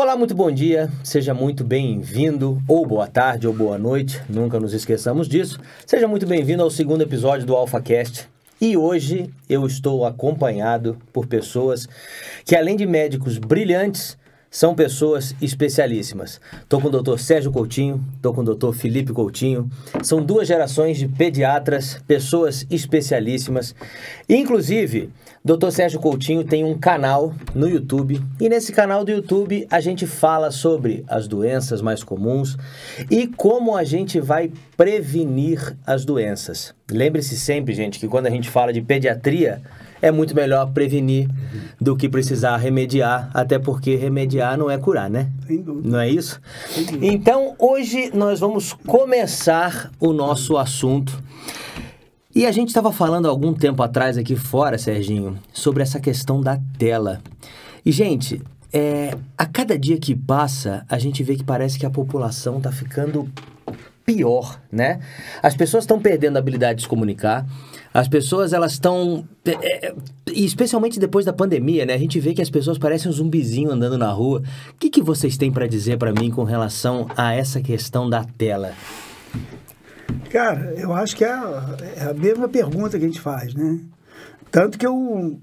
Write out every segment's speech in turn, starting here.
Olá, muito bom dia, seja muito bem-vindo, ou boa tarde, ou boa noite, nunca nos esqueçamos disso. Seja muito bem-vindo ao segundo episódio do AlphaCast. E hoje eu estou acompanhado por pessoas que, além de médicos brilhantes, são pessoas especialíssimas. Estou com o Dr. Sérgio Coutinho, estou com o Dr. Felipe Coutinho. São duas gerações de pediatras, pessoas especialíssimas. Inclusive, Dr. Sérgio Coutinho tem um canal no YouTube. E nesse canal do YouTube a gente fala sobre as doenças mais comuns e como a gente vai prevenir as doenças. Lembre-se sempre, gente, que quando a gente fala de pediatria, é muito melhor prevenir do que precisar remediar, até porque remediar não é curar, né? Sem dúvida. Não é isso? Então, hoje nós vamos começar o nosso assunto. E a gente estava falando há algum tempo atrás aqui fora, Serginho, sobre essa questão da tela. E, gente, a cada dia que passa, a gente vê que parece que a população está ficando pior, né? As pessoas estão perdendo a habilidade de se comunicar. As pessoas, elas estão... especialmente depois da pandemia, né? A gente vê que as pessoas parecem um zumbizinho andando na rua. O que vocês têm para dizer para mim com relação a essa questão da tela? Cara, eu acho que é a mesma pergunta que a gente faz, né? Tanto que eu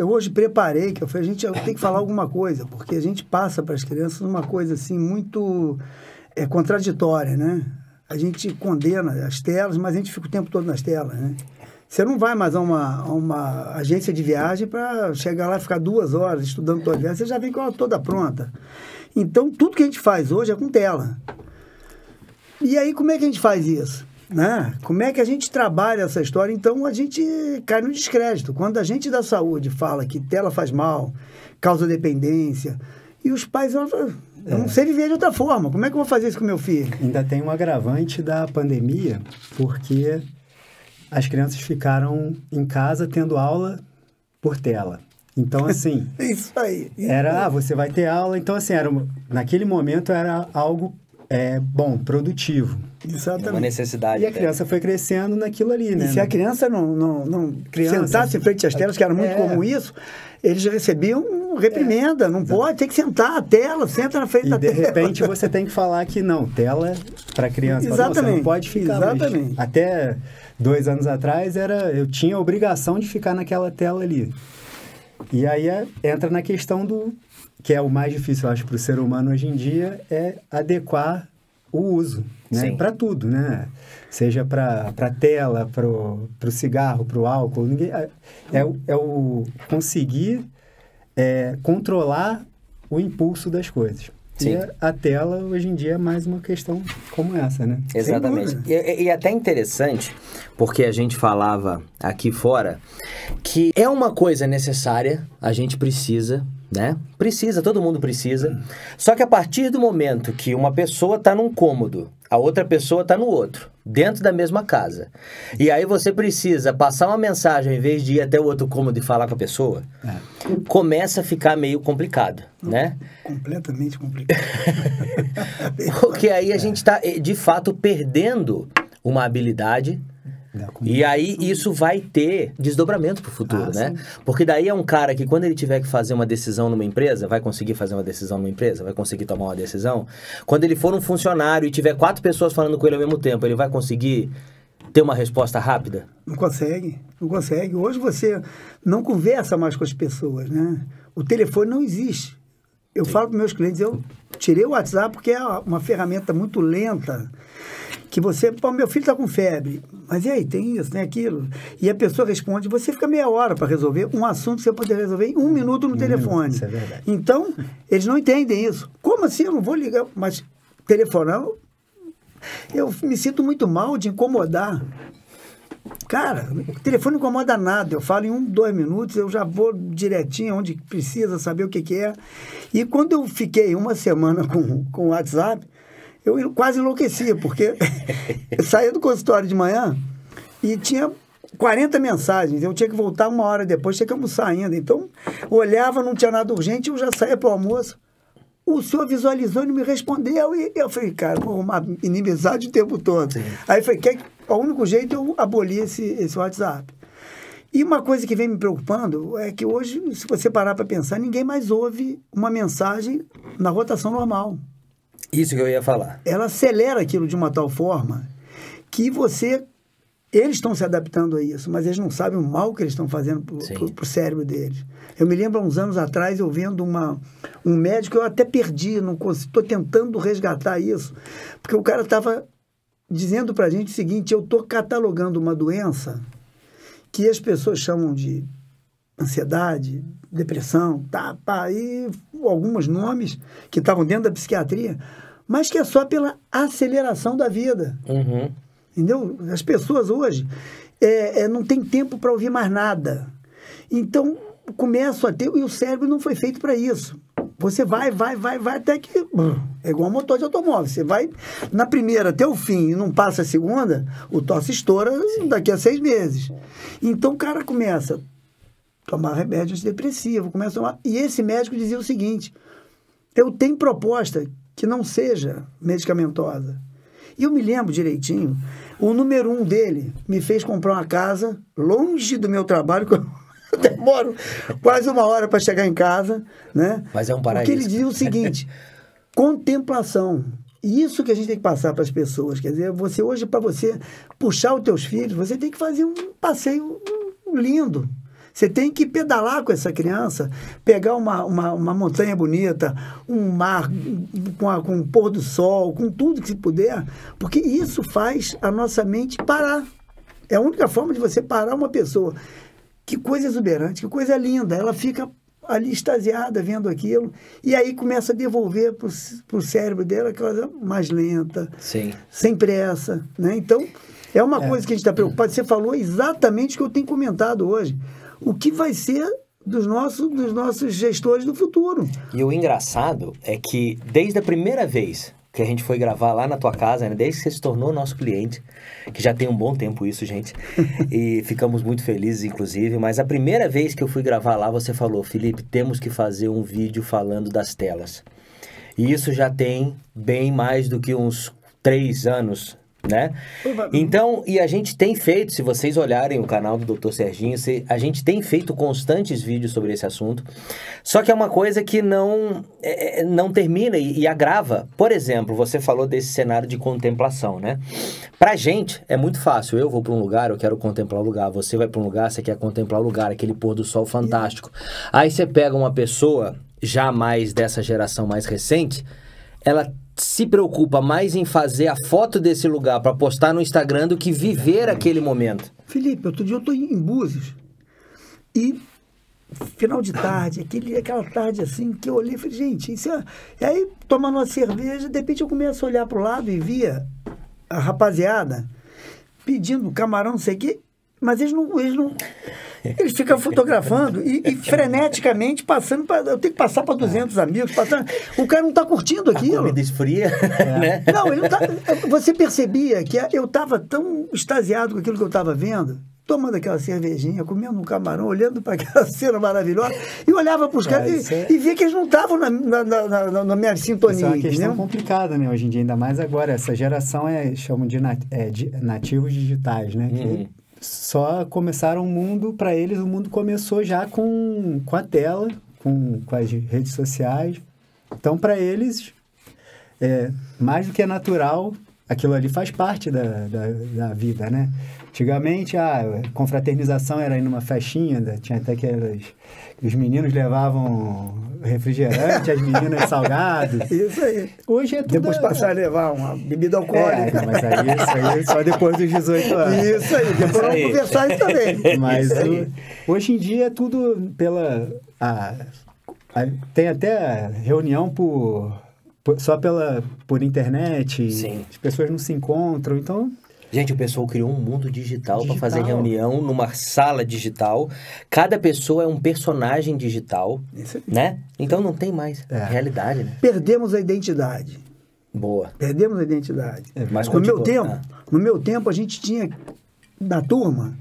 hoje preparei, que eu falei, a gente tem que falar alguma coisa, porque a gente passa para as crianças uma coisa assim muito contraditória, né? A gente condena as telas, mas a gente fica o tempo todo nas telas, né? Você não vai mais a uma agência de viagem para chegar lá e ficar 2 horas estudando tua viagem, você já vem com ela toda pronta. Então, tudo que a gente faz hoje é com tela. E aí, como é que a gente faz isso? Né? Como é que a gente trabalha essa história? Então, a gente cai no descrédito. Quando a gente da saúde fala que tela faz mal, causa dependência, e os pais falam... Eu não sei viver de outra forma. Como é que eu vou fazer isso com meu filho? Ainda tem um agravante da pandemia, porque as crianças ficaram em casa tendo aula por tela. Então, assim... Isso aí. Você vai ter aula. Então, assim, naquele momento era algo bom, produtivo. Exatamente. Uma necessidade. E a criança foi crescendo naquilo ali, né? E se a criança não sentasse em frente às telas, que era muito comum isso, eles recebiam reprimenda. Não pode, tem que sentar a tela, senta na frente da tela. E de repente você tem que falar que não, tela para criança. Exatamente. Não, você não pode ficar. Exatamente. Até 2 anos atrás eu tinha a obrigação de ficar naquela tela ali. E aí entra na questão que é o mais difícil, eu acho, para o ser humano hoje em dia, é adequar o uso, né? Para tudo, né? Seja para tela, para o cigarro, para o álcool. O conseguir controlar o impulso das coisas. Sim. E a tela, hoje em dia, é mais uma questão como essa, né? Exatamente. E até interessante, porque a gente falava aqui fora, que é uma coisa necessária, a gente precisa, né? Precisa, todo mundo precisa. Só que a partir do momento que uma pessoa está num cômodo, a outra pessoa está no outro, dentro da mesma casa, e aí você precisa passar uma mensagem ao invés de ir até o outro cômodo e falar com a pessoa, começa a ficar meio complicado, né? Completamente complicado. Porque aí a gente está, de fato, perdendo uma habilidade. E aí isso vai ter desdobramento pro futuro, né? Sim. Porque daí é um cara que quando ele tiver que fazer uma decisão numa empresa, vai conseguir fazer uma decisão numa empresa, vai conseguir tomar uma decisão. Quando ele for um funcionário e tiver 4 pessoas falando com ele ao mesmo tempo, ele vai conseguir ter uma resposta rápida? Não consegue. Hoje você não conversa mais com as pessoas, né? O telefone não existe. Eu falo para meus clientes, eu tirei o WhatsApp porque é uma ferramenta muito lenta, que você, meu filho está com febre, mas e aí, tem isso, tem aquilo, e a pessoa responde, você fica meia hora para resolver um assunto que você pode resolver em 1 minuto no telefone. Isso é verdade. Então, eles não entendem isso. Como assim? Eu não vou ligar, mas telefonar, eu me sinto muito mal de incomodar. Cara, o telefone não incomoda nada. Eu falo em 1, 2 minutos, eu já vou direitinho onde precisa, saber o que é. E quando eu fiquei 1 semana com o WhatsApp, eu quase enlouquecia, porque eu saía do consultório de manhã e tinha 40 mensagens. Eu tinha que voltar 1 hora depois, tinha que almoçar ainda. Então, olhava, não tinha nada urgente, eu já saía para o almoço. O senhor visualizou e não me respondeu. E eu falei, cara, uma inimizade o tempo todo. Sim. Aí eu falei, o único jeito eu aboli esse WhatsApp. E uma coisa que vem me preocupando é que hoje, se você parar para pensar, ninguém mais ouve uma mensagem na rotação normal. Isso que eu ia falar. Ela acelera aquilo de uma tal forma que eles estão se adaptando a isso, mas eles não sabem o mal que eles estão fazendo para o cérebro deles. Eu me lembro, há uns anos atrás, eu vendo um médico, eu até perdi, não consigo, estou tentando resgatar isso, porque o cara estava dizendo para a gente o seguinte: eu estou catalogando uma doença que as pessoas chamam de ansiedade, depressão, e alguns nomes que estavam dentro da psiquiatria, mas que é só pela aceleração da vida. Uhum. Entendeu? As pessoas hoje não tem tempo para ouvir mais nada. Então, começam a ter... E o cérebro não foi feito para isso. Você vai, até que... É igual um motor de automóvel. Você vai na primeira até o fim e não passa a segunda, o tosse estoura daqui a 6 meses. Então, o cara começa a tomar remédio antidepressivo, começa a tomar... E esse médico dizia o seguinte: eu tenho proposta que não seja medicamentosa. E eu me lembro direitinho, o número 1 dele me fez comprar uma casa longe do meu trabalho, que eu demoro quase 1 hora para chegar em casa, né? Mas é um paraíso. Porque ele dizia o seguinte: contemplação. E isso que a gente tem que passar para as pessoas. Quer dizer, você hoje, para você puxar os teus filhos, você tem que fazer um passeio lindo. Você tem que pedalar com essa criança, pegar uma montanha bonita, um mar com um pôr do sol, com tudo que se puder, porque isso faz a nossa mente parar. É a única forma de você parar uma pessoa. Que coisa exuberante, que coisa linda. Ela fica ali extasiada vendo aquilo, e aí começa a devolver para o cérebro dela aquela coisa mais lenta, Sim. sem pressa, né? Então, é uma coisa que a gente está preocupado. Você falou exatamente o que eu tenho comentado hoje. O que vai ser dos nossos gestores do futuro. E o engraçado é que desde a primeira vez que a gente foi gravar lá na tua casa, né, desde que você se tornou nosso cliente, que já tem um bom tempo isso, gente, e ficamos muito felizes, inclusive, mas a primeira vez que eu fui gravar lá, você falou: Felipe, temos que fazer um vídeo falando das telas. E isso já tem bem mais do que uns 3 anos, né? Então, e a gente tem feito, se vocês olharem o canal do Dr. Serginho, a gente tem feito constantes vídeos sobre esse assunto, só que é uma coisa que não termina e agrava. Por exemplo, você falou desse cenário de contemplação, né? Pra gente é muito fácil. Eu vou para um lugar, eu quero contemplar o lugar. Você vai para um lugar, você quer contemplar o lugar, aquele pôr do sol fantástico. Aí você pega uma pessoa já mais dessa geração mais recente, ela se preocupa mais em fazer a foto desse lugar para postar no Instagram do que viver aquele momento. Felipe, outro dia eu estou em Búzios e final de tarde, aquela tarde assim, que eu olhei e falei: gente, isso é... E aí, tomando uma cerveja, de repente eu começo a olhar para o lado e via a rapaziada pedindo camarão, não sei o quê, mas eles ficam fotografando e freneticamente passando para... Eu tenho que passar para 200 amigos. O cara não está curtindo aquilo. A comida esfria, né? Não, ele não tá, você percebia que eu estava tão extasiado com aquilo que eu estava vendo, tomando aquela cervejinha, comendo um camarão, olhando para aquela cena maravilhosa, e olhava para os caras e via que eles não estavam na minha sintonia. Isso é uma questão complicada, né? Hoje em dia, ainda mais agora. Essa geração chamam de nativos digitais, né? Que só começaram o mundo, para eles, o mundo começou já com a tela, com as redes sociais. Então, para eles, mais do que é natural, aquilo ali faz parte da vida, né? Antigamente, a confraternização era ir numa festinha, tinha até os meninos levavam refrigerante, as meninas salgados. Isso aí. Hoje é tudo... Depois passar a levar uma bebida alcoólica. Mas isso aí só depois dos 18 anos. Isso aí, depois vamos conversar isso também. Mas hoje em dia é tudo tem até reunião só por internet. Sim. As pessoas não se encontram, então... Gente, o pessoal criou um mundo digital para fazer reunião numa sala digital. Cada pessoa é um personagem digital, né? Então não tem mais realidade, né? Perdemos a identidade. Boa. Perdemos a identidade. Mas no meu tempo, a gente tinha, na turma,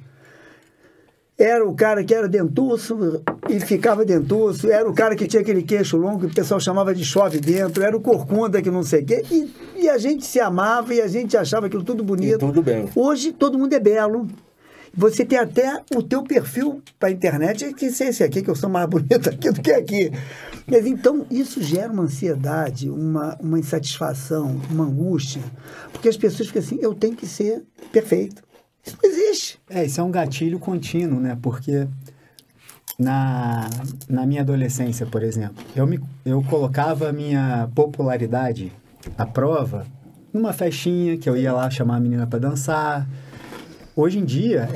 era o cara que era dentuço e ficava dentuço, era o cara que tinha aquele queixo longo que o pessoal chamava de chove dentro, era o corcunda que não sei o quê, e a gente se amava e a gente achava aquilo tudo bonito. E tudo bem. Hoje todo mundo é belo. você tem até o teu perfil para a internet, que ser esse aqui, que eu sou mais bonito aqui do que aqui. Mas, então, isso gera uma ansiedade, uma insatisfação, uma angústia, porque as pessoas ficam assim, eu tenho que ser perfeito. Isso não existe. Isso é um gatilho contínuo, né? Porque na minha adolescência, por exemplo, eu colocava a minha popularidade à prova numa festinha que eu ia lá chamar a menina para dançar. Hoje em dia,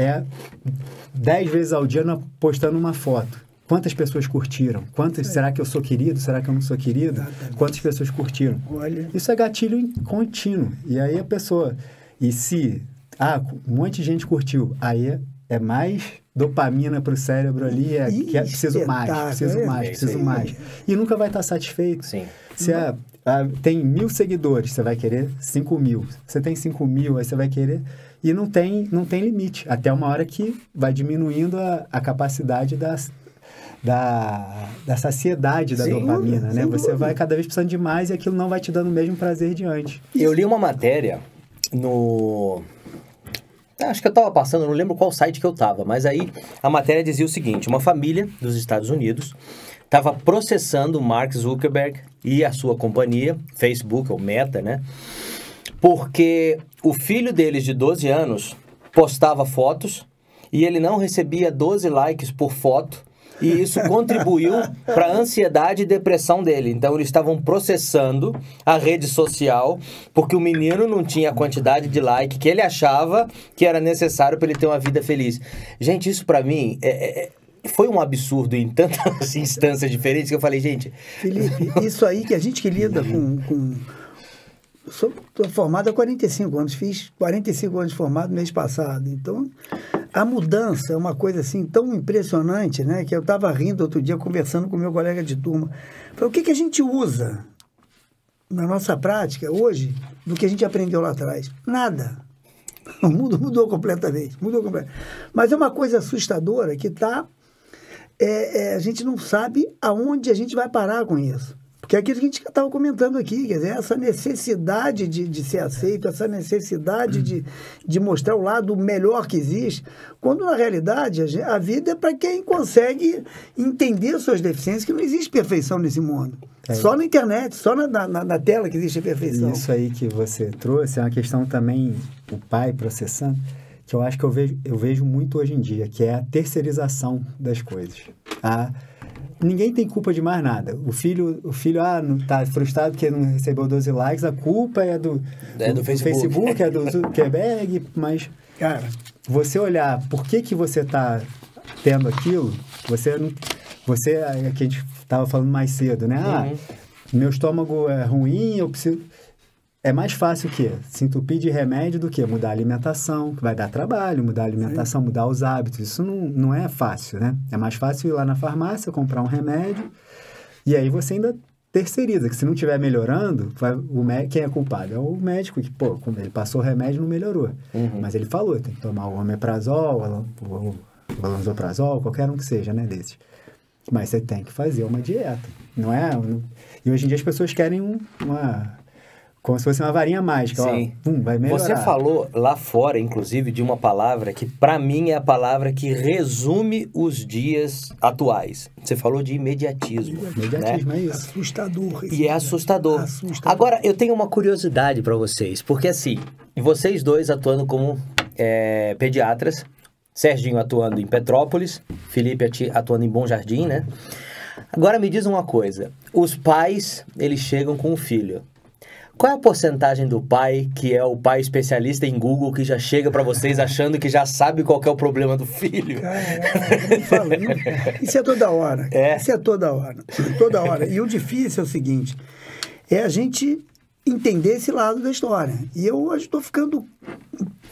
10 vezes ao dia postando uma foto. Quantas pessoas curtiram? Será que eu sou querido? Será que eu não sou querido? Exatamente. Quantas pessoas curtiram? Olha. Isso é gatilho contínuo. E aí a pessoa... E se... um monte de gente curtiu. Aí é mais dopamina para o cérebro ali. Preciso mais. E nunca vai estar satisfeito. Sim. Se tem 1.000 seguidores, você vai querer 5.000. Você tem 5.000, aí você vai querer... E não tem limite. Até uma hora que vai diminuindo a capacidade da saciedade da dopamina, né? Você vai cada vez precisando de mais e aquilo não vai te dando o mesmo prazer de antes. Eu li uma matéria acho que eu estava passando, não lembro qual site que eu estava, mas aí a matéria dizia o seguinte, uma família dos Estados Unidos estava processando o Mark Zuckerberg e a sua companhia, Facebook, ou Meta, né? Porque o filho deles de 12 anos postava fotos e ele não recebia 12 likes por foto e isso contribuiu para a ansiedade e depressão dele. Então eles estavam processando a rede social porque o menino não tinha a quantidade de like que ele achava que era necessário para ele ter uma vida feliz. Gente, isso para mim foi um absurdo em tantas instâncias diferentes que eu falei, gente... Felipe, isso aí que a gente que lida com Estou formado há 45 anos, fiz 45 anos de formado mês passado. Então, a mudança é uma coisa assim tão impressionante, né? Que eu estava rindo outro dia, conversando com meu colega de turma. Falei, o que a gente usa na nossa prática hoje do que a gente aprendeu lá atrás? Nada. O mundo mudou completamente. Mas é uma coisa assustadora que a gente não sabe aonde a gente vai parar com isso. Porque é aquilo que a gente estava comentando aqui, quer dizer, essa necessidade de ser aceito, essa necessidade de mostrar o lado melhor que existe, quando na realidade a vida é para quem consegue entender suas deficiências, que não existe perfeição nesse mundo. Só na internet, só na tela que existe a perfeição. Isso aí que você trouxe é uma questão também, o pai processando, que eu acho que eu vejo muito hoje em dia, que é a terceirização das coisas. Ninguém tem culpa de mais nada. O filho não tá frustrado porque não recebeu 12 likes, a culpa é do Facebook, é do Zuckerberg, mas, cara, você olhar por que você tá tendo aquilo, que a gente estava falando mais cedo, né? Meu estômago é ruim, eu preciso... É mais fácil o quê? Se entupir de remédio do que mudar a alimentação, que vai dar trabalho, mudar a alimentação, mudar os hábitos. Isso não é fácil, né? É mais fácil ir lá na farmácia, comprar um remédio, e aí você ainda terceiriza, que se não estiver melhorando, quem é culpado? É o médico, que, como ele passou o remédio, não melhorou. Mas ele falou, tem que tomar o omeprazol, o alonzoprazol, qualquer um que seja, né, desses. Mas você tem que fazer uma dieta, não é? E hoje em dia as pessoas querem como se fosse uma varinha mágica. Sim. Vai melhorar. Você falou lá fora, inclusive, de uma palavra que, para mim, é a palavra que resume os dias atuais. Você falou de imediatismo. Imediatismo, né? é isso. Assustador. E é assustador. Agora, eu tenho uma curiosidade para vocês. Porque, assim, vocês dois atuando como pediatras, Serginho atuando em Petrópolis, Felipe atuando em Bom Jardim, né? Agora, me diz uma coisa. Os pais, eles chegam com o filho. Qual é a porcentagem do pai que é o pai especialista em Google que já chega para vocês achando que já sabe qual que é o problema do filho? Não fala, não. Isso é toda hora. Isso é toda hora. Toda hora. E o difícil é o seguinte, é a gente entender esse lado da história. E eu hoje estou ficando,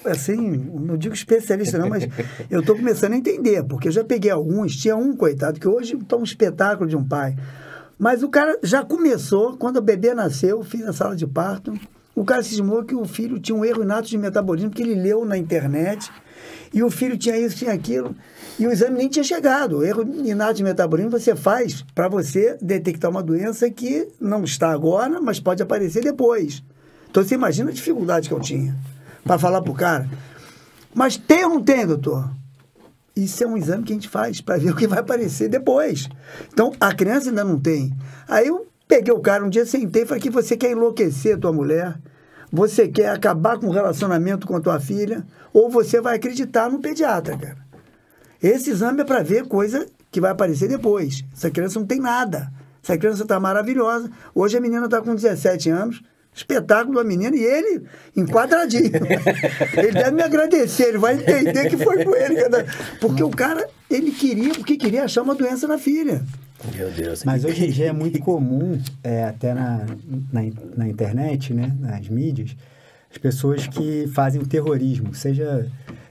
assim, não digo especialista não, mas eu estou começando a entender, porque eu já peguei alguns, tinha um, coitado, que hoje está um espetáculo de um pai. Mas o cara já começou, quando o bebê nasceu, fiz a sala de parto, o cara cismou que o filho tinha um erro inato de metabolismo, que ele leu na internet, e o filho tinha isso, tinha aquilo, e o exame nem tinha chegado. O erro inato de metabolismo você faz para você detectar uma doença que não está agora, mas pode aparecer depois. Então você imagina a dificuldade que eu tinha para falar pro cara. Mas tem ou não tem, doutor? Isso é um exame que a gente faz para ver o que vai aparecer depois. Então, a criança ainda não tem. Aí eu peguei o cara um dia, sentei e falei que você quer enlouquecer a tua mulher, você quer acabar com o relacionamento com a tua filha, ou você vai acreditar no pediatra, cara. Esse exame é para ver coisa que vai aparecer depois. Essa criança não tem nada. Essa criança está maravilhosa. Hoje a menina está com 17 anos, espetáculo da menina, e ele enquadradinho. Ele deve me agradecer, ele vai entender que foi com ele. Porque o cara, ele queria achar uma doença na filha. Meu Deus. Mas hoje em dia é muito comum, até na internet, né, nas mídias, as pessoas que fazem o terrorismo,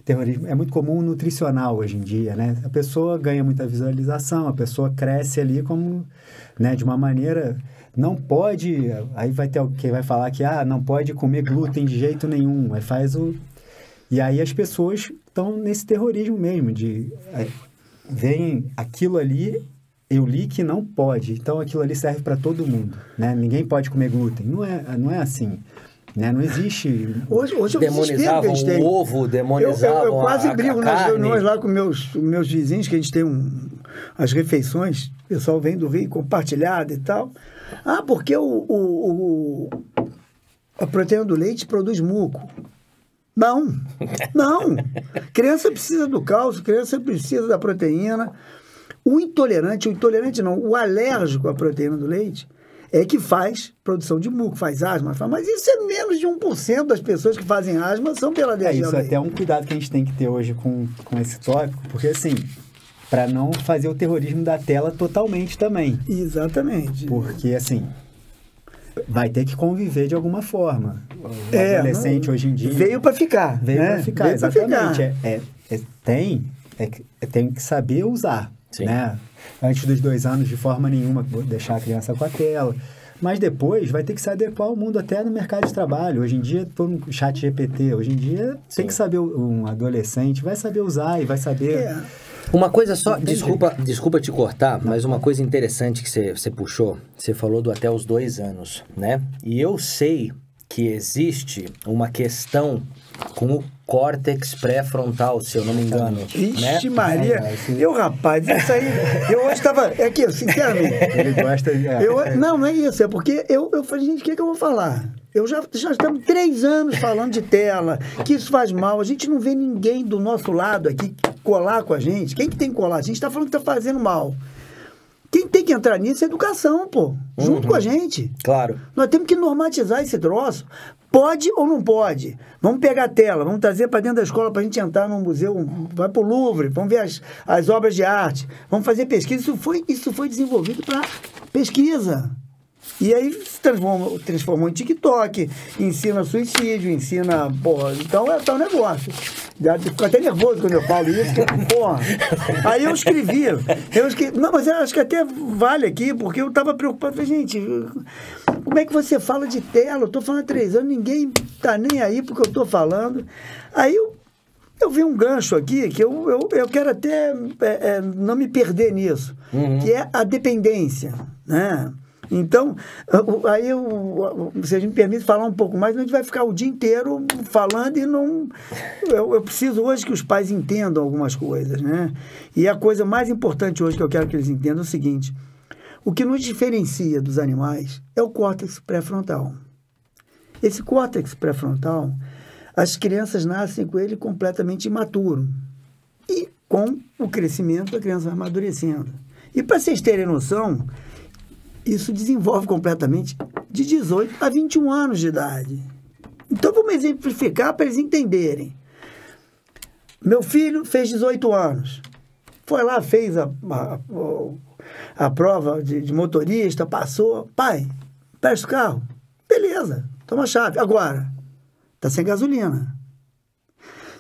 terrorismo, é muito comum nutricional hoje em dia, né? A pessoa ganha muita visualização, a pessoa cresce ali como, né, de uma maneira... Não pode, aí vai ter quem vai falar que não pode comer glúten de jeito nenhum, aí e aí as pessoas estão nesse terrorismo mesmo, vem aquilo ali, eu li que não pode, então aquilo ali serve para todo mundo, né? Ninguém pode comer glúten, não é assim, né? Não existe... Hoje demonizavam o ovo, demonizavam eu quase brigo nas carne. reuniões lá com meus vizinhos, que a gente tem as refeições, o pessoal vem do Rio compartilhado e tal. Porque a proteína do leite produz muco. Não. Criança precisa do cálcio, criança precisa da proteína. O intolerante não, o alérgico à proteína do leite é que faz produção de muco, faz asma. Mas isso é menos de 1% das pessoas que fazem asma são pela alergia ao leite. Isso até é um cuidado que a gente tem que ter hoje com esse tópico, porque assim... para não fazer o terrorismo da tela totalmente também. Exatamente. Porque, assim, vai ter que conviver de alguma forma. O adolescente hoje em dia... Veio para ficar. Exatamente. Tem que saber usar. Né? Antes dos 2 anos, de forma nenhuma, deixar a criança com a tela. Mas depois vai ter que se adequar ao mundo, até no mercado de trabalho. Hoje em dia, todo um chat GPT. Hoje em dia, tem que saber, um adolescente vai saber usar e vai saber... Uma coisa só, desculpa te cortar, mas uma coisa interessante que você puxou, você falou do até os 2 anos, né? E eu sei que existe uma questão com o córtex pré-frontal, se eu não me engano. Ixi, né? Maria, rapaz, isso aí, eu hoje estava, aqui, sinceramente. Ele gosta de... Não é isso, é porque eu falei, gente, o que eu vou falar? Eu já estamos 3 anos falando de tela, que isso faz mal, a gente não vê ninguém do nosso lado aqui colar com a gente. Quem que tem que colar? A gente está falando que está fazendo mal. Quem tem que entrar nisso é a educação, junto com a gente. Claro. Nós temos que normatizar esse troço. Pode ou não pode? Vamos pegar a tela, vamos trazer para dentro da escola para a gente entrar no museu, vai para o Louvre, vamos ver as obras de arte, vamos fazer pesquisa. Isso foi desenvolvido para pesquisa. E aí se transformou em TikTok, ensina suicídio, ensina... então é tal negócio. Fico até nervoso quando eu falo isso, Aí eu escrevi. Não, mas eu acho que até vale aqui, porque eu estava preocupado. Falei, gente, como é que você fala de tela? Eu estou falando há 3 anos, ninguém está nem aí porque eu estou falando. Aí eu vi um gancho aqui, que eu quero até não me perder nisso, que é a dependência, né? Então, aí se a gente me permite falar um pouco mais, a gente vai ficar o dia inteiro falando e não... Eu preciso hoje que os pais entendam algumas coisas, né? E a coisa mais importante hoje que eu quero que eles entendam é o seguinte: o que nos diferencia dos animais é o córtex pré-frontal. Esse córtex pré-frontal, as crianças nascem com ele completamente imaturo. E com o crescimento, a criança vai amadurecendo. E para vocês terem noção... Isso desenvolve completamente de 18 a 21 anos de idade. Então, vamos exemplificar para eles entenderem. Meu filho fez 18 anos. Foi lá, fez a prova de motorista, passou. Pai, presta o carro. Beleza, toma a chave. Agora, está sem gasolina.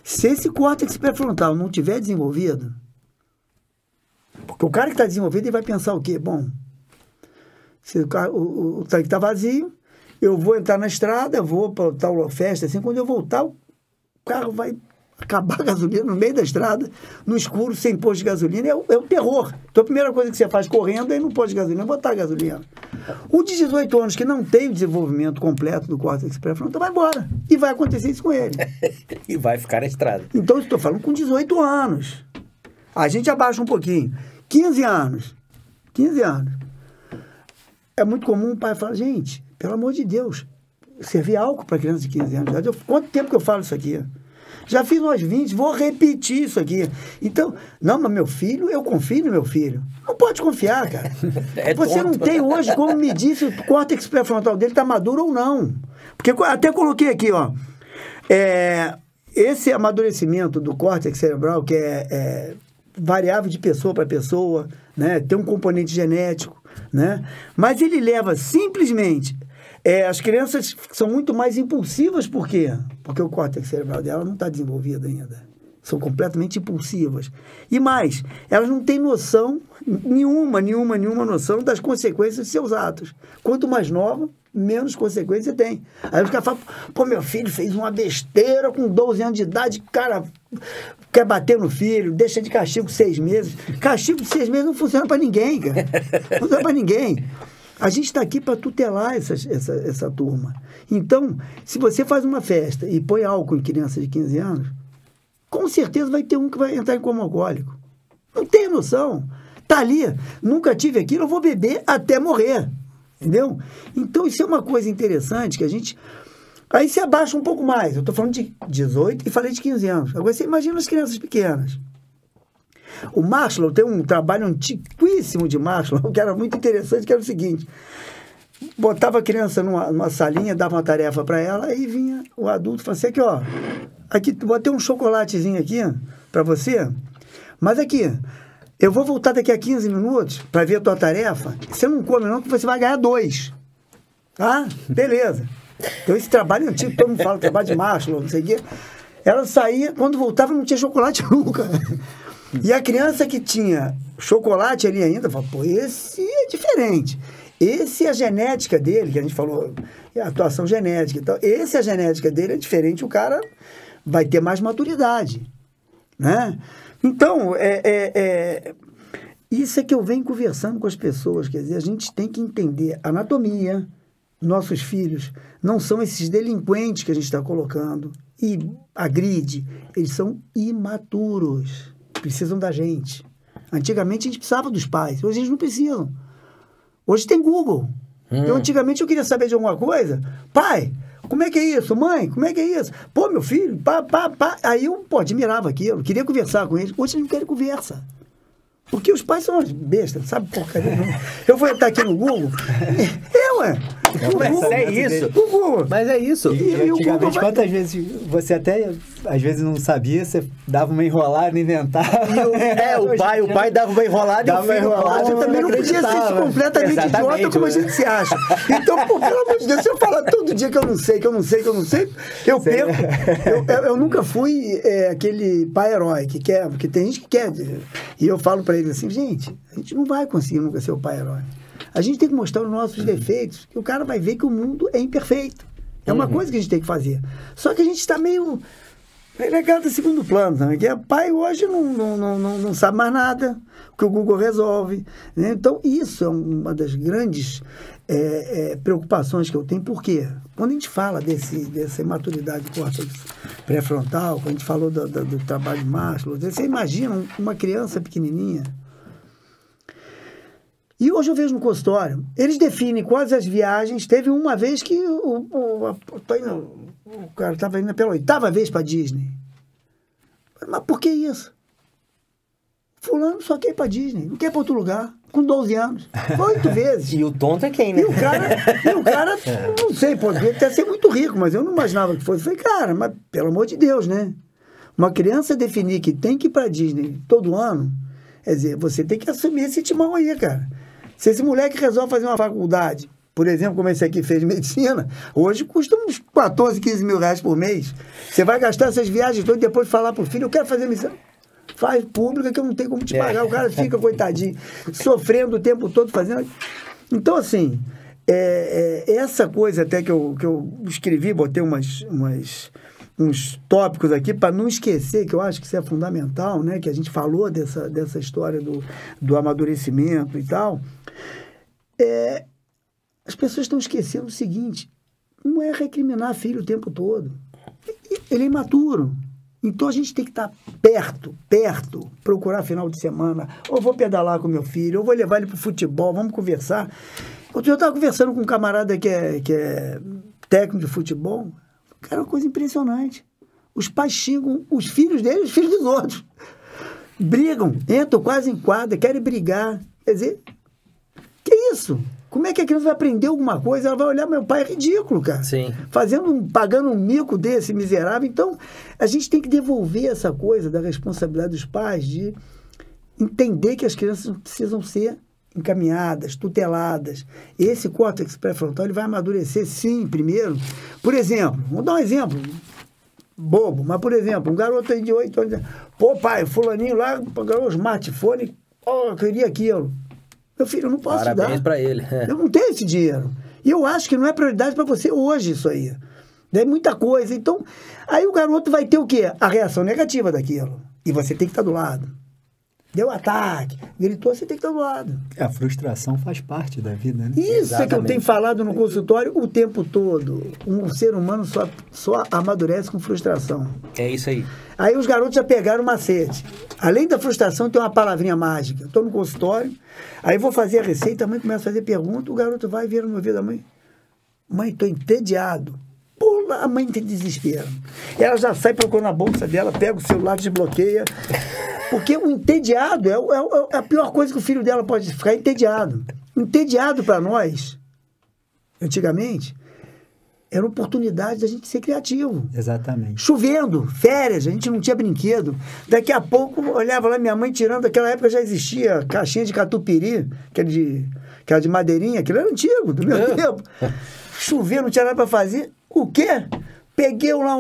Se esse córtex pré-frontal não tiver desenvolvido, porque o cara que está desenvolvido, ele vai pensar o quê? Bom... Se o tanque está vazio, eu vou entrar na estrada, eu vou para tal festa, assim, quando eu voltar, o carro vai acabar a gasolina no meio da estrada, no escuro, sem posto de gasolina, é o terror. Então a primeira coisa que você faz correndo é ir no posto de gasolina, botar gasolina. O de 18 anos que não tem o desenvolvimento completo do córtex pré-frontal vai embora. E vai acontecer isso com ele. E vai ficar na estrada. Então eu estou falando com 18 anos. A gente abaixa um pouquinho. 15 anos. 15 anos. É muito comum o pai falar, gente, pelo amor de Deus, servir álcool para criança de 15 anos de idade. Quanto tempo que eu falo isso aqui? Já fiz umas 20, vou repetir isso aqui. Então, não, mas meu filho, eu confio no meu filho. Não pode confiar, cara. Você não tem hoje como medir se o córtex pré-frontal dele está maduro ou não. Porque até coloquei aqui, ó. Esse amadurecimento do córtex cerebral, que é variável de pessoa para pessoa, né? Tem um componente genético, né? Mas ele leva simplesmente... as crianças são muito mais impulsivas, por quê? Porque o córtex cerebral dela não está desenvolvido ainda. São completamente impulsivas. E mais, elas não têm noção, nenhuma noção das consequências de seus atos. Quanto mais nova, menos consequência tem. Aí os caras falam, pô, meu filho fez uma besteira com 12 anos de idade, cara, quer bater no filho, deixa de castigo 6 meses. Castigo de 6 meses não funciona para ninguém, cara. Não funciona para ninguém. A gente está aqui para tutelar essa turma. Então, se você faz uma festa e põe álcool em criança de 15 anos, com certeza vai ter um que vai entrar em coma alcoólico. Não tem noção. Está ali, nunca tive aquilo, eu vou beber até morrer. Entendeu? Então, isso é uma coisa interessante que a gente... Aí você abaixa um pouco mais. Eu estou falando de 18 e falei de 15 anos. Agora você imagina as crianças pequenas. O Maslow tem um trabalho antiquíssimo de Maslow, que era muito interessante, que era o seguinte: botava a criança numa salinha, dava uma tarefa para ela, aí vinha o adulto e falava assim, aqui, botei um chocolatezinho aqui para você, mas aqui, eu vou voltar daqui a 15 minutos para ver a tua tarefa, você não come não, que você vai ganhar 2. Ah, beleza. Então esse trabalho antigo, todo mundo fala, trabalho de Maslow, não sei o quê. Ela saía, quando voltava não tinha chocolate nunca. E a criança que tinha chocolate ali ainda, fala, pô, esse é diferente. Esse é a genética dele, que a gente falou, é a atuação genética e tal. Esse é a genética dele, é diferente, o cara vai ter mais maturidade, né? Então, isso é que eu venho conversando com as pessoas, quer dizer, a gente tem que entender anatomia. Nossos filhos não são esses delinquentes que a gente está colocando e agride, eles são imaturos. Precisam da gente. Antigamente a gente precisava dos pais, hoje eles não precisam. Hoje tem Google. Eu antigamente eu queria saber de alguma coisa. Pai, como é que é isso? Mãe, como é que é isso? Pô, meu filho, pá. Aí eu, admirava aquilo, queria conversar com eles. Hoje eles não querem conversa. Porque os pais são umas bestas, sabe porcaria nenhuma. Eu vou entrar aqui no Google. Mas é isso. O Google. Mas é isso. E antigamente, quantas vezes você até, às vezes, não sabia, você dava uma enrolada, inventava. O pai dava uma enrolada e o filho Você também não podia ser completamente idiota como a gente se acha. Então, pô, pelo amor de Deus, se eu falar todo dia que eu não sei, eu perco. Eu nunca fui aquele pai herói que quer, porque tem gente que quer. E eu falo para eles assim, gente, a gente não vai conseguir nunca ser o pai herói. A gente tem que mostrar os nossos defeitos, que o cara vai ver que o mundo é imperfeito. É uma coisa que a gente tem que fazer. Só que a gente está meio relegado a segundo plano também, que pai hoje não sabe mais nada, que o Google resolve, né? Então, isso é uma das grandes preocupações que eu tenho. Por quê? Quando a gente fala dessa imaturidade do córtex pré-frontal, quando a gente falou do trabalho de Maslow, você imagina uma criança pequenininha. E hoje eu vejo no consultório, eles definem quais as viagens. Teve uma vez que o cara estava indo pela 8ª vez para Disney. Mas por que isso? Fulano só quer ir para Disney, não quer ir para outro lugar, com 12 anos. 8 vezes. E o tonto é quem, né? E o cara não sei, pode até ser muito rico, mas eu não imaginava que fosse. Eu falei, cara, mas pelo amor de Deus, né? Uma criança definir que tem que ir para Disney todo ano, quer dizer, você tem que assumir esse timão aí, cara. Se esse moleque resolve fazer uma faculdade, por exemplo, como esse aqui fez medicina, hoje custa uns 14, 15 mil reais por mês. Você vai gastar essas viagens todas e depois falar pro filho, eu quero fazer medicina. Faz pública que eu não tenho como te pagar. O cara fica, coitadinho, sofrendo o tempo todo fazendo. Então, assim, essa coisa até que eu escrevi, botei umas uns tópicos aqui para não esquecer, que eu acho que isso é fundamental, né? Que a gente falou dessa história do amadurecimento e tal. As pessoas estão esquecendo o seguinte: não é recriminar filho o tempo todo. Ele é imaturo. Então a gente tem que estar perto, procurar final de semana. Ou vou pedalar com meu filho, ou vou levar ele para o futebol, vamos conversar. Eu estava conversando com um camarada que é técnico de futebol. Cara, é uma coisa impressionante. Os pais xingam os filhos dele e os filhos dos outros. Brigam, entram quase em quadra, querem brigar. Quer dizer, que isso? Como é que a criança vai aprender alguma coisa? Ela vai olhar, meu pai é ridículo, cara. Sim. Pagando um mico desse miserável. Então, a gente tem que devolver essa coisa da responsabilidade dos pais de entender que as crianças precisam ser encaminhadas, tuteladas. Esse córtex pré-frontal ele vai amadurecer, sim, primeiro. Por exemplo, vamos dar um exemplo bobo, mas, por exemplo, um garoto aí de 8 anos, pô, pai, fulaninho lá ganhou um smartphone, eu queria aquilo. Meu filho, eu não posso Parabéns te dar. para ele. Eu não tenho esse dinheiro. E eu acho que não é prioridade para você hoje isso aí. É muita coisa. Então, aí o garoto vai ter o quê? A reação negativa daquilo. E você tem que estar do lado. Deu ataque, gritou, você tem que estar do lado. A frustração faz parte da vida, né? Isso Exatamente. é que eu tenho falado no consultório o tempo todo. Um ser humano só amadurece com frustração. É isso aí. Aí os garotos já pegaram o macete. Além da frustração, tem uma palavrinha mágica. Estou no consultório, aí vou fazer a receita, a mãe começa a fazer pergunta, o garoto vai e vira no ouvido da mãe. Mãe, estou entediado. Pula, a mãe tem desespero. Ela já sai procurando a bolsa dela, pega o celular, desbloqueia. Porque o entediado é a pior coisa que o filho dela pode ficar, entediado. Entediado para nós, antigamente, era oportunidade da gente ser criativo. Exatamente. Chovendo, férias, a gente não tinha brinquedo. Daqui a pouco, olhava lá minha mãe tirando, naquela época já existia caixinha de catupiry, aquela de madeirinha, aquilo era antigo, do meu tempo. Chovendo, não tinha nada para fazer. O quê? Peguei lá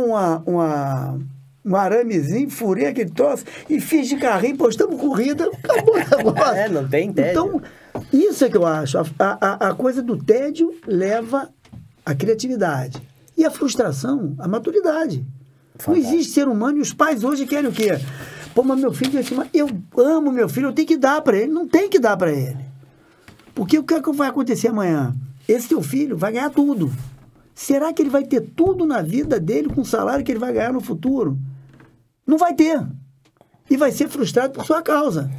um aramezinho, furei aquele troço e fiz de carrinho, postamos corrida, acabou o negócio. Não tem tédio. Então, isso é que eu acho. A coisa do tédio leva à criatividade. E a frustração, a maturidade. Fantástico. Não existe ser humano e os pais hoje querem o quê? Pô, mas meu filho, eu amo meu filho, eu tenho que dar para ele. Não tem que dar para ele. Porque o que é que vai acontecer amanhã? Esse teu filho vai ganhar tudo. Será que ele vai ter tudo na vida dele com o salário que ele vai ganhar no futuro? Não vai ter. E vai ser frustrado por sua causa.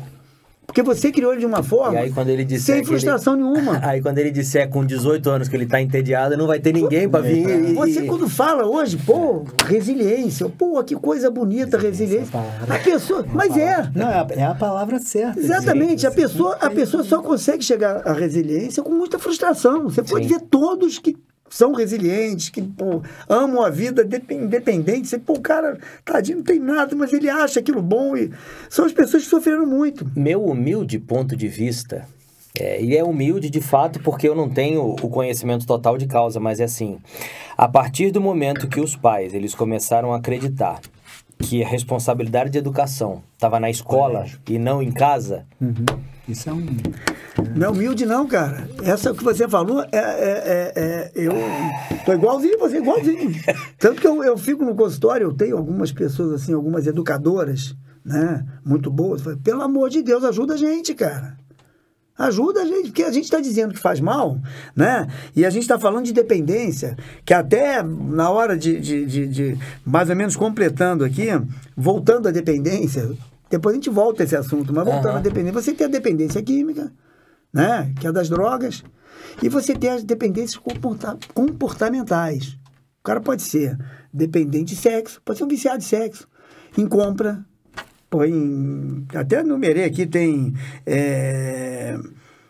Porque você criou ele de uma forma e aí, quando ele disser sem frustração nenhuma. Aí quando ele disser com 18 anos que ele está entediado, não vai ter ninguém para vir. Você quando fala hoje, pô, resiliência, pô, que coisa bonita, resiliência. A pessoa, mas é. Não, é a palavra certa. Exatamente, a pessoa só consegue chegar à resiliência com muita frustração. Você pode ver todos que são resilientes, que pô, amam a vida independente. Você, pô, o cara, tadinho, não tem nada, mas ele acha aquilo bom. E são as pessoas que sofreram muito. Meu humilde ponto de vista, e é humilde de fato porque eu não tenho o conhecimento total de causa, mas é assim, a partir do momento que os pais eles começaram a acreditar que a responsabilidade de educação estava na escola e não em casa... Isso é um... Não é humilde não, cara. Essa que você falou, eu tô igualzinho, você igualzinho. Tanto que eu fico no consultório, eu tenho algumas pessoas assim, algumas educadoras, né, muito boas. Pelo amor de Deus, ajuda a gente, cara. Ajuda a gente, porque a gente está dizendo que faz mal, né? E a gente está falando de dependência, que até na hora de mais ou menos completando aqui, voltando à dependência, depois a gente volta a esse assunto, mas voltando à dependência, você tem a dependência química, né? Que é das drogas, e você tem as dependências comportamentais. O cara pode ser dependente de sexo, pode ser um viciado de sexo, em compra. Pô, até numerei aqui, tem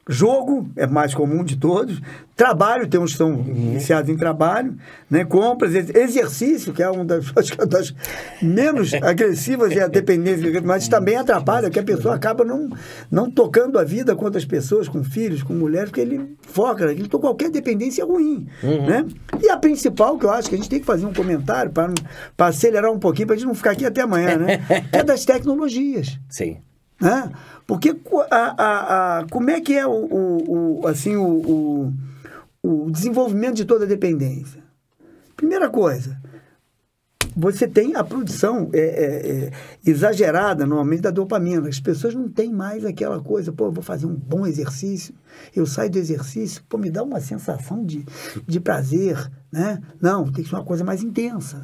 jogo, é mais comum de todos, trabalho, tem uns que são viciados em trabalho, né? Compras, exercício, que é uma das menos agressivas, é a dependência, mas também atrapalha, que a pessoa acaba não tocando a vida com outras pessoas, com filhos, com mulheres, porque ele foca naquilo, então qualquer dependência é ruim, né? E a principal, que eu acho que a gente tem que fazer um comentário para acelerar um pouquinho, para a gente não ficar aqui até amanhã, né? É das tecnologias. Sim. Né? Porque como é que é o desenvolvimento de toda a dependência? Primeira coisa, você tem a produção exagerada, normalmente, da dopamina. As pessoas não têm mais aquela coisa, pô, eu vou fazer um bom exercício, eu saio do exercício, pô, me dá uma sensação de prazer, né? Não, tem que ser uma coisa mais intensa.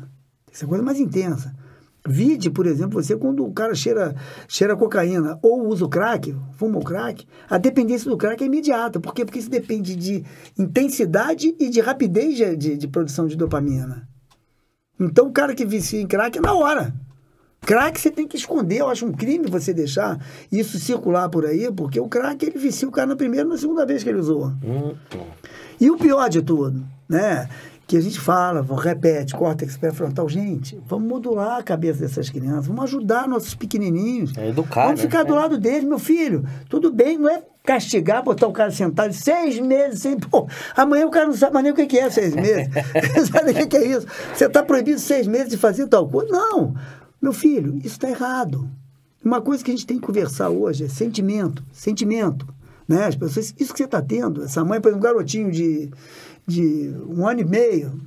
Tem que ser uma coisa mais intensa. Vide, por exemplo, você quando o cara cheira cocaína ou usa o crack, fuma o crack, a dependência do crack é imediata. Por quê? Porque isso depende de intensidade e de rapidez de produção de dopamina. Então, o cara que vicia em crack é na hora. Crack você tem que esconder. Eu acho um crime você deixar isso circular por aí, porque o crack, ele vicia o cara na primeira e na segunda vez que ele usou. E o pior de tudo, né? Que a gente fala, repete, córtex pré-frontal. Gente, vamos modular a cabeça dessas crianças, vamos ajudar nossos pequenininhos. É educar, vamos ficar do lado deles, meu filho. Tudo bem, não é castigar, botar o cara sentado 6 meses sem... Pô, amanhã o cara não sabe mais nem o que é 6 meses. Não sabe nem o que é isso. Você está proibido 6 meses de fazer tal coisa? Não. Meu filho, isso está errado. Uma coisa que a gente tem que conversar hoje é sentimento. Sentimento. Né? As pessoas, isso que você está tendo, essa mãe, por exemplo, um garotinho de 1 ano e meio,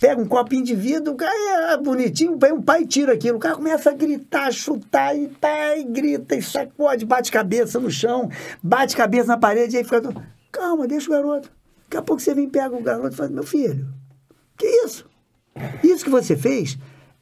pega um copinho de vidro, o cara é bonitinho, o pai tira aquilo, o cara começa a gritar, chutar, e grita, e sacode, bate cabeça no chão, bate cabeça na parede, e aí fica... Calma, deixa o garoto. Daqui a pouco você vem e pega o garoto e fala, meu filho, que isso? Isso que você fez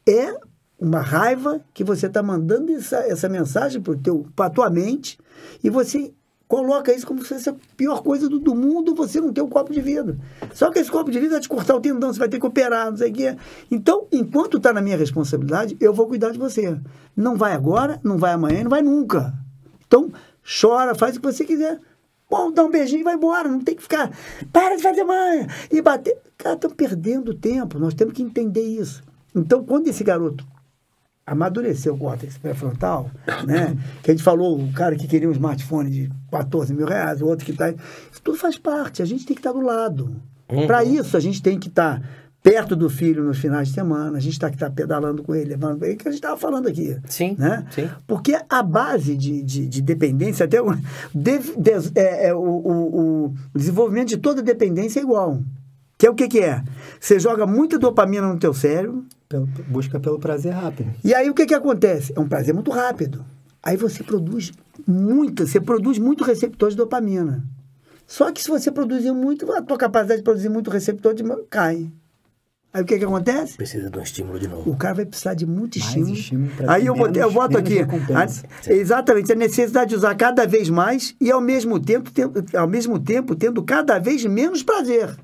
é uma raiva que você está mandando essa mensagem para a tua mente, e você... coloca isso como se fosse a pior coisa do mundo, você não ter um copo de vidro. Só que esse copo de vidro vai te cortar o tendão, você vai ter que operar, não sei o quê. Então, enquanto está na minha responsabilidade, eu vou cuidar de você. Não vai agora, não vai amanhã, não vai nunca. Então, chora, faz o que você quiser. Bom, dá um beijinho e vai embora. Não tem que ficar, para de fazer manha e bater. Cara, estão perdendo tempo. Nós temos que entender isso. Então, quando esse garoto amadureceu o córtex pré-frontal, né? Que a gente falou, o cara que queria um smartphone de 14 mil reais, o outro que está... Isso tudo faz parte, a gente tem que estar do lado. Para isso, a gente tem que estar perto do filho nos finais de semana, a gente tem que estar pedalando com ele, levando ele, que a gente estava falando aqui. Sim, né? sim. Porque a base de dependência, até o desenvolvimento de toda dependência é igual. Que é o que é? Você joga muita dopamina no teu cérebro, busca pelo prazer rápido. E aí o que acontece? É um prazer muito rápido. Aí você produz muito receptor de dopamina. Só que se você produzir muito, a tua capacidade de produzir muito receptor cai. Aí o que acontece? Precisa de um estímulo de novo. O cara vai precisar de muito Mais estímulo. pra Aí eu boto aqui. Exatamente, a necessidade de usar cada vez mais e ao mesmo tempo tendo cada vez menos prazer.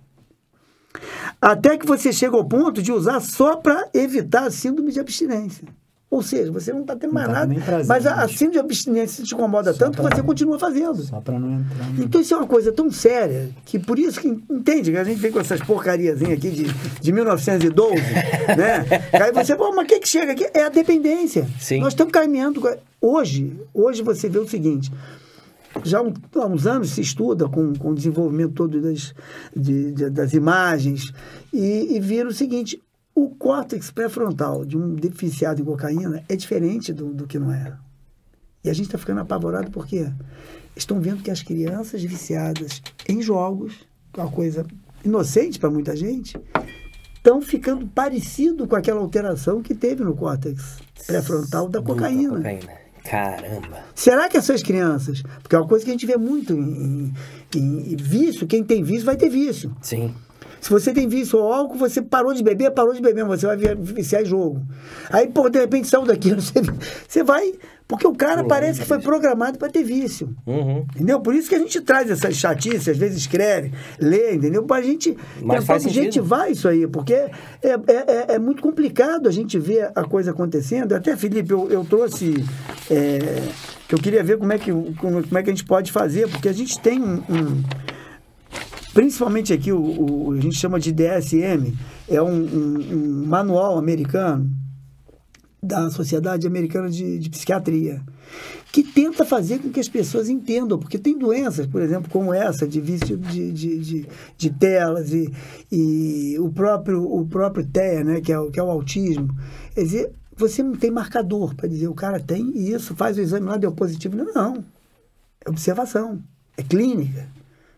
Até que você chega ao ponto de usar só para evitar a síndrome de abstinência. Ou seja, você não está tendo mais nada, mas a síndrome de abstinência te incomoda tanto que você continua fazendo. Só para não entrar. Então isso é uma coisa tão séria, que por isso que, entende, que a gente vem com essas porcariazinhas aqui de 1912, né? Aí você, pô, mas o que chega aqui? É a dependência. Sim. Nós estamos caminhando... Hoje você vê o seguinte... Já há uns anos se estuda com o desenvolvimento todo das imagens e vira o seguinte, o córtex pré-frontal de um deficiado em cocaína é diferente do que não é. E a gente está ficando apavorado porque estão vendo que as crianças viciadas em jogos, uma coisa inocente para muita gente, estão ficando parecido com aquela alteração que teve no córtex pré-frontal da cocaína. Caramba! Será que essas crianças... Porque é uma coisa que a gente vê muito em vício, quem tem vício vai ter vício. Sim. Se você tem vício ao álcool, você parou de beber, mas você vai viciar em jogo. Aí, pô, de repente, saiu daquilo, você vai... Porque o cara parece que foi programado para ter vício. Entendeu? Por isso que a gente traz essas chatices, às vezes escreve, lê, entendeu? Para a gente incentivar isso aí, porque é muito complicado a gente ver a coisa acontecendo. Até, Felipe, eu trouxe... que eu queria ver como é que a gente pode fazer, porque a gente tem principalmente aqui, a gente chama de DSM, é um manual americano, da Sociedade Americana de Psiquiatria, que tenta fazer com que as pessoas entendam, porque tem doenças, por exemplo, como essa, de vício de telas, e o próprio TEA, né, que é o autismo. Quer dizer, você não tem marcador para dizer, o cara tem isso, faz o exame lá, deu positivo. Não, é observação, é clínica.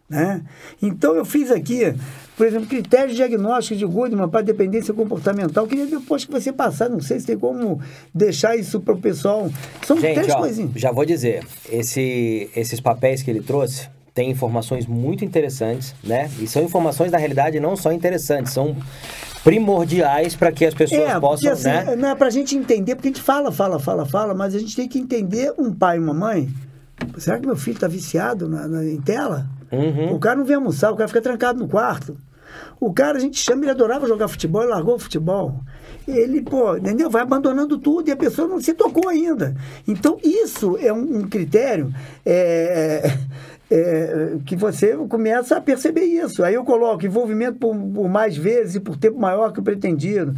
né? Então, eu fiz aqui, por exemplo, critérios diagnósticos de Goodman para dependência comportamental. Queria depois que você passar, não sei se tem como deixar isso para o pessoal. São Gente, 3 coisinhas. Já vou dizer, esses papéis que ele trouxe têm informações muito interessantes, né? E são informações, na realidade, não só interessantes, são primordiais para que as pessoas possam, assim, né? Não é para a gente entender, porque a gente fala, mas a gente tem que entender um pai e uma mãe. Será que meu filho está viciado em tela? Uhum. O cara não vem almoçar, o cara fica trancado no quarto. O cara, a gente chama, ele adorava jogar futebol, ele largou o futebol. Ele, entendeu? Vai abandonando tudo e a pessoa não se tocou ainda. Então, isso é um critério que você começa a perceber isso. Aí eu coloco envolvimento por mais vezes e por tempo maior que o pretendido.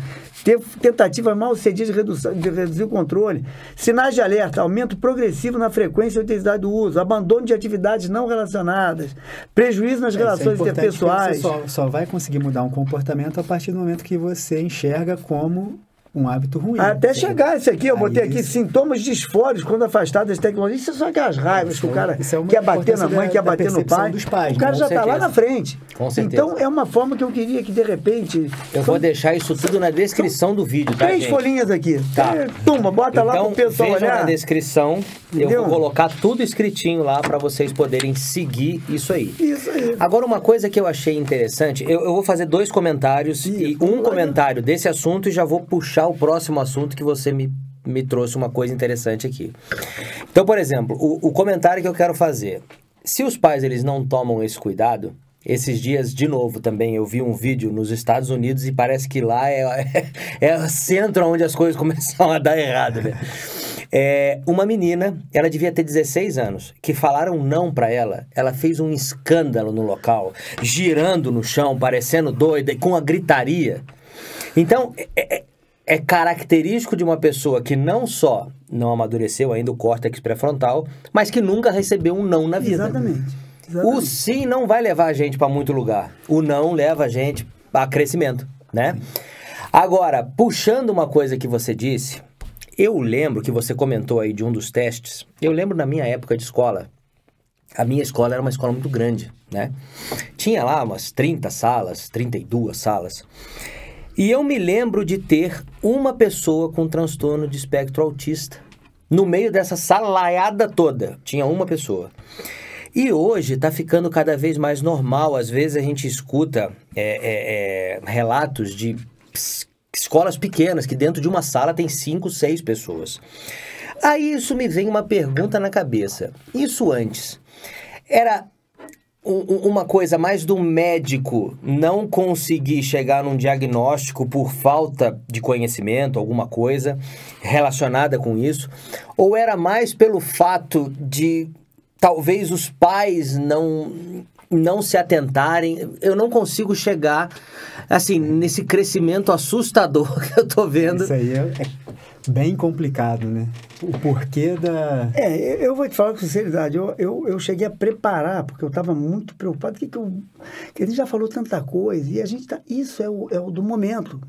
Tentativa mal sucedida de reduzir o controle. Sinais de alerta, aumento progressivo na frequência e intensidade do uso, abandono de atividades não relacionadas, prejuízo nas relações interpessoais. Você só vai conseguir mudar um comportamento a partir do momento que você enxerga como um hábito ruim. Até chegar esse aqui, eu botei aqui sintomas disfóricos quando afastado das tecnologias. Isso é só aquelas raivas que o cara quer bater na mãe, quer bater no pai. O cara já está lá na frente. Com certeza. Então, é uma forma que eu queria que, de repente... Eu vou deixar isso tudo na descrição do vídeo, tá, 3 gente? folhinhas aqui. Tá. Toma, bota lá pro pessoal vejam olhar. na descrição. Entendeu? Eu vou colocar tudo escritinho lá para vocês poderem seguir isso aí. Isso aí. Agora, uma coisa que eu achei interessante, eu vou fazer 2 comentários e um comentário desse assunto e já vou puxar o próximo assunto que você me trouxe uma coisa interessante aqui. Então, por exemplo, o comentário que eu quero fazer. Se os pais eles não tomam esse cuidado, esses dias, de novo, também eu vi um vídeo nos Estados Unidos e parece que lá é o centro onde as coisas começam a dar errado, né? Uma menina, ela devia ter 16 anos, que falaram não pra ela, ela fez um escândalo no local, girando no chão, parecendo doida e com a gritaria. Então, é característico de uma pessoa que não só não amadureceu ainda o córtex pré-frontal, mas que nunca recebeu um não na vida. Exatamente. O sim não vai levar a gente para muito lugar. O não leva a gente a crescimento, né? Agora, puxando uma coisa que você disse, eu lembro que você comentou aí de um dos testes. Eu lembro na minha época de escola, a minha escola era uma escola muito grande, né? Tinha lá umas 30 salas, 32 salas. E eu me lembro de ter uma pessoa com transtorno de espectro autista. No meio dessa salaiada toda, tinha uma pessoa. E hoje está ficando cada vez mais normal. Às vezes a gente escuta relatos de escolas pequenas, que dentro de uma sala tem 5, 6 pessoas. Aí isso me vem uma pergunta na cabeça. Isso antes era uma coisa mais do médico não conseguir chegar num diagnóstico por falta de conhecimento, alguma coisa relacionada com isso, ou era mais pelo fato de talvez os pais não se atentarem? Eu não consigo chegar, assim, nesse crescimento assustador que eu tô vendo. Isso aí é bem complicado, né? O porquê da... eu vou te falar com sinceridade, eu cheguei a preparar, porque eu estava muito preocupado, que a gente já falou tanta coisa, e a gente tá... Isso é o do momento,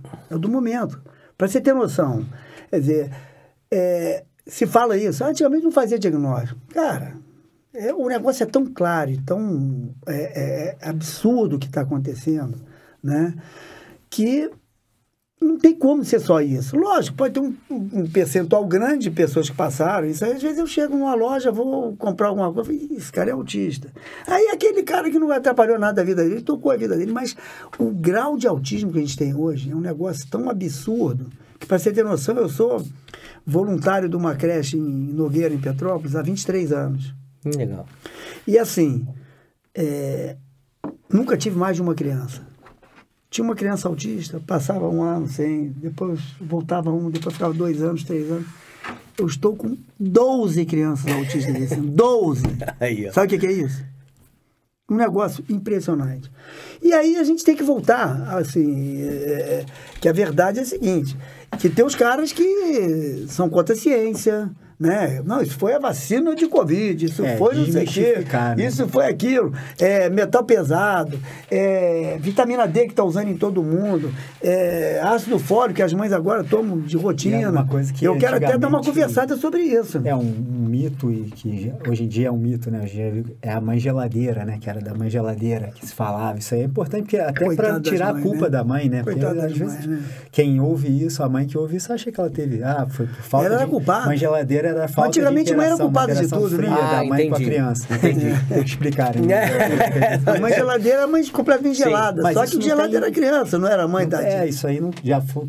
Para você ter noção, quer dizer, se fala isso, antigamente não fazia diagnóstico. Cara, o negócio é tão claro, tão absurdo o que está acontecendo, né? Que não tem como ser só isso. Lógico, pode ter um percentual grande de pessoas que passaram isso. Aí, às vezes eu chego numa loja, vou comprar alguma coisa, esse cara é autista. Aí aquele cara que não atrapalhou nada da vida dele, tocou a vida dele. Mas o grau de autismo que a gente tem hoje é um negócio tão absurdo que, para você ter noção, eu sou voluntário de uma creche em Nogueira, em Petrópolis, há 23 anos. Legal. E assim, nunca tive mais de uma criança. Tinha uma criança autista, passava 1 ano sem, depois voltava depois ficava 2 anos, 3 anos. Eu estou com 12 crianças autistas desse ano. 12! Aí, ó. Sabe o que é isso? Um negócio impressionante. E aí a gente tem que voltar, assim, que a verdade é a seguinte, que tem os caras que são contra a ciência, né? Não, isso foi a vacina de Covid, isso foi não sei o quê, né? isso foi aquilo, metal pesado, vitamina D que está usando em todo mundo, ácido fólico que as mães agora tomam de rotina. É uma coisa que eu quero até dar uma conversada sobre isso. É um mito, e que hoje em dia é um mito, né? É a mãe geladeira, né? Que era da mãe geladeira que se falava. Isso aí é importante, porque até para tirar a culpa da mãe, né? Porque às vezes quem ouve isso, a mãe que ouve isso, acha que ela teve, foi por falta ela era de... culpada. Mãe geladeira era falta antigamente de interação, mãe era culpada de tudo, fria né? da mãe entendi. com a criança. Entendi. Tem que explicar, né? A mãe geladeira é a mãe completamente gelada. mas Só isso que não geladeira era criança, não era a mãe da... isso aí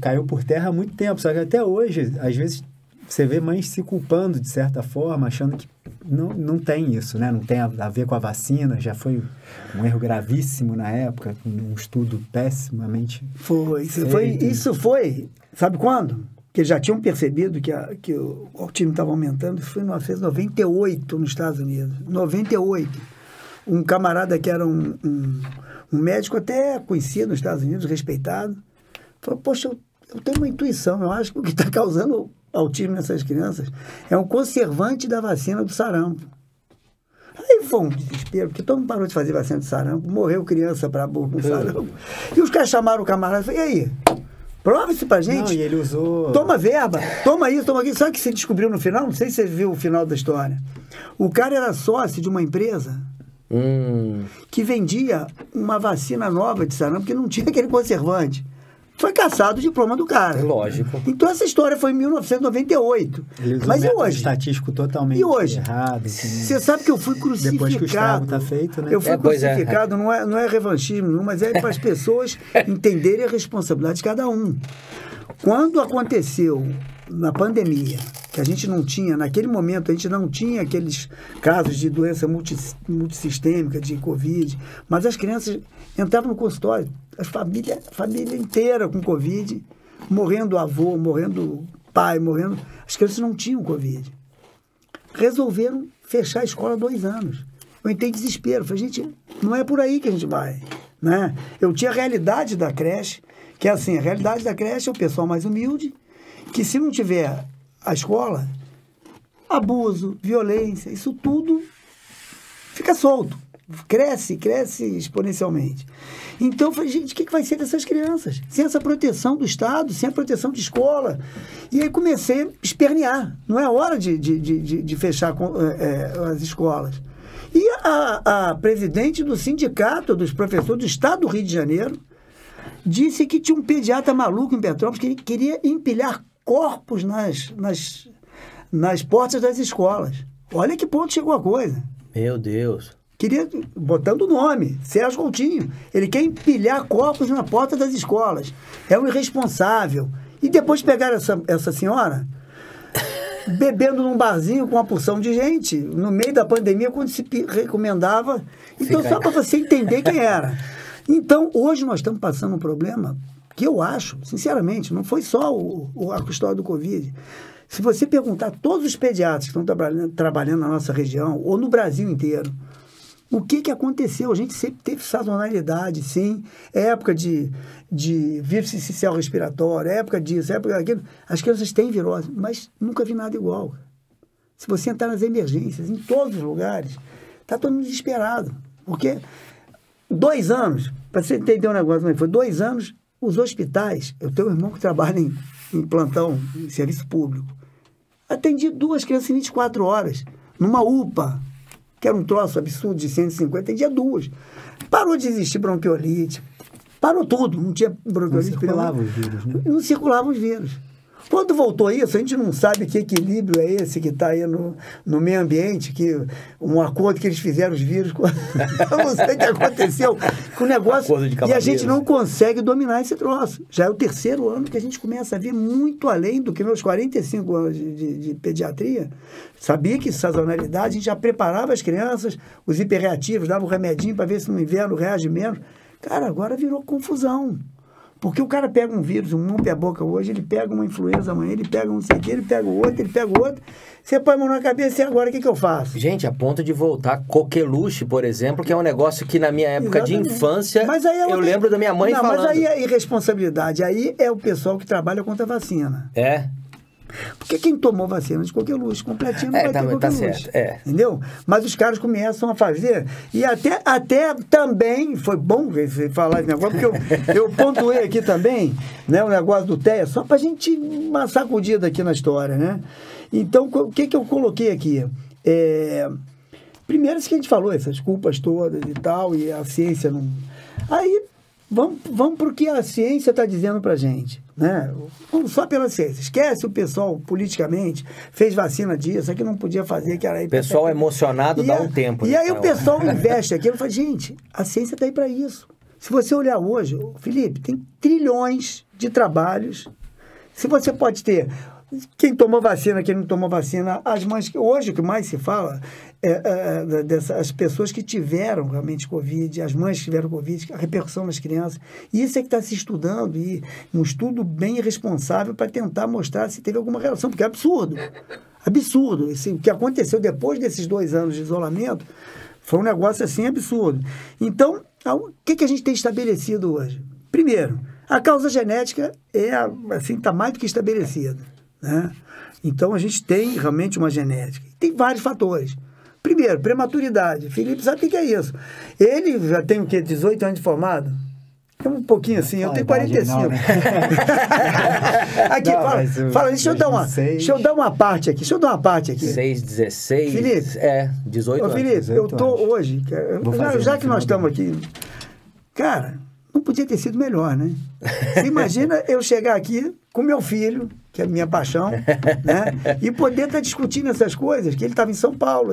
caiu por terra há muito tempo. Só que até hoje, às vezes, você vê mães se culpando, de certa forma, achando que não tem isso, né? Não tem a ver com a vacina. Já foi um erro gravíssimo na época, um estudo pessimamente Isso foi, sabe quando? Que já tinham percebido que o time estava aumentando. Isso foi em 1998 nos Estados Unidos. 98. Um camarada que era um médico até conhecido nos Estados Unidos, respeitado, falou, poxa, eu tenho uma intuição, eu acho que o que está causando autismo nessas crianças é um conservante da vacina do sarampo. Aí foi um desespero, porque todo mundo parou de fazer vacina do sarampo, morreu criança para burro com sarampo. E os caras chamaram o camarada e falaram, e aí? Prova isso pra gente. Não, e ele usou... Toma verba, toma isso, toma aquilo. Sabe o que você descobriu no final? Não sei se você viu o final da história. O cara era sócio de uma empresa que vendia uma vacina nova de sarampo que não tinha aquele conservante. Foi caçado o diploma do cara. Lógico. Então essa história foi em 1998. Ele usou mas um e hoje? Estatístico totalmente errado. Você sabe que eu fui crucificado. Depois que o estrago está feito, né? Eu fui crucificado, não é revanchismo, não, mas é para as pessoas entenderem a responsabilidade de cada um. Quando aconteceu na pandemia, que a gente não tinha, naquele momento, a gente não tinha aqueles casos de doença multissistêmica, de Covid, mas as crianças entravam no consultório, a família inteira com Covid, morrendo avô, morrendo pai, morrendo... As crianças não tinham Covid. Resolveram fechar a escola há 2 anos. Eu entrei em desespero. Falei, gente, não é por aí que a gente vai. Né? Eu tinha a realidade da creche, que é assim, a realidade da creche é o pessoal mais humilde, que se não tiver a escola, abuso, violência, isso tudo fica solto. Cresce exponencialmente. Então, eu falei, gente, o que vai ser dessas crianças? Sem essa proteção do Estado, sem a proteção de escola. E aí comecei a espernear. Não é hora de fechar as escolas. E a presidente do sindicato dos professores do Estado do Rio de Janeiro disse que tinha um pediatra maluco em Petrópolis que queria empilhar corpos nas portas das escolas. Olha que ponto chegou a coisa. Meu Deus. Queria, botando o nome, Sérgio Coutinho. Ele quer empilhar corpos na porta das escolas. É um irresponsável. E depois pegaram essa senhora bebendo num barzinho com uma porção de gente, no meio da pandemia, quando se recomendava. Então, só para você entender quem era. Então, hoje nós estamos passando um problema que eu acho, sinceramente, não foi só a história do Covid. Se você perguntar a todos os pediatras que estão trabalhando na nossa região, ou no Brasil inteiro, o que aconteceu? A gente sempre teve sazonalidade, sim. Época de vírus sincicial respiratório, época disso, época daquilo. As crianças têm virose, mas nunca vi nada igual. Se você entrar nas emergências, em todos os lugares, está todo mundo desesperado. Porque 2 anos, para você entender um negócio, foi 2 anos, os hospitais, eu tenho um irmão que trabalha em plantão, em serviço público, atendi 2 crianças em 24 horas, numa UPA, que era um troço absurdo de 150, atendia 2. Parou de existir bronquiolite, parou tudo, não tinha bronquiolite. Não circulavam os vírus, né? Não circulavam os vírus. Quando voltou isso, a gente não sabe que equilíbrio é esse que está aí no meio ambiente, que um acordo que eles fizeram os vírus, eu não sei o que aconteceu com o negócio, e a gente não consegue dominar esse troço. Já é o 3º ano que a gente começa a ver muito além do que meus 45 anos de pediatria. Sabia que sazonalidade, a gente já preparava as crianças, os hiperreativos, dava um remedinho para ver se no inverno reage menos. Cara, agora virou confusão. Porque o cara pega um vírus, um mão pé boca hoje, ele pega uma influenza amanhã, ele pega um não sei o quê, ele pega o outro, ele pega o outro. Você põe a mão na cabeça e agora o que eu faço? Gente, a ponto de voltar coqueluche, por exemplo, que é um negócio que na minha época de infância, eu lembro da minha mãe falando. Mas aí é irresponsabilidade. Aí é o pessoal que trabalha contra a vacina. Porque quem tomou vacina de coqueluche completinho não vai ter coqueluche. Tá certo, entendeu? Mas os caras começam a fazer. E até também, foi bom você falar esse negócio, porque eu pontuei aqui também, né, o negócio do TEA, só pra gente uma sacudida aqui na história, né? Então, o que eu coloquei aqui? Primeiro, isso que a gente falou, essas culpas todas e tal, e a ciência não... Aí, vamos para o que a ciência está dizendo para a gente, né? Vamos só pela ciência. Esquece o pessoal politicamente, fez vacina disso, aqui não podia fazer, que era... O pessoal emocionado dá um tempo. E aí o pessoal investe aquilo e fala, gente, a ciência está aí para isso. Se você olhar hoje, Felipe, tem trilhões de trabalhos. Se você pode ter... Quem tomou vacina, quem não tomou vacina, as mães... Hoje o que mais se fala as pessoas que tiveram realmente Covid, as mães que tiveram Covid, a repercussão nas crianças. E isso é que está se estudando, e um estudo bem responsável para tentar mostrar se teve alguma relação, porque é absurdo. Absurdo. O que aconteceu depois desses 2 anos de isolamento foi um negócio assim absurdo. Então, o que a gente tem estabelecido hoje? Primeiro, a causa genética está mais do que estabelecida, né? Então, a gente tem realmente uma genética. Tem vários fatores. Primeiro, prematuridade. Felipe sabe o que é isso. Ele já tem o quê? 18 anos de formado? É um pouquinho assim, eu tenho 45. Não, né? Aqui, fala, deixa eu dar uma parte aqui. 6, 16. Felipe, 18 anos. Felipe, eu tô hoje, já que nós estamos aqui, cara, não podia ter sido melhor, né? Você imagina eu chegar aqui com meu filho, que é a minha paixão, né? E poder estar discutindo essas coisas, que ele estava em São Paulo,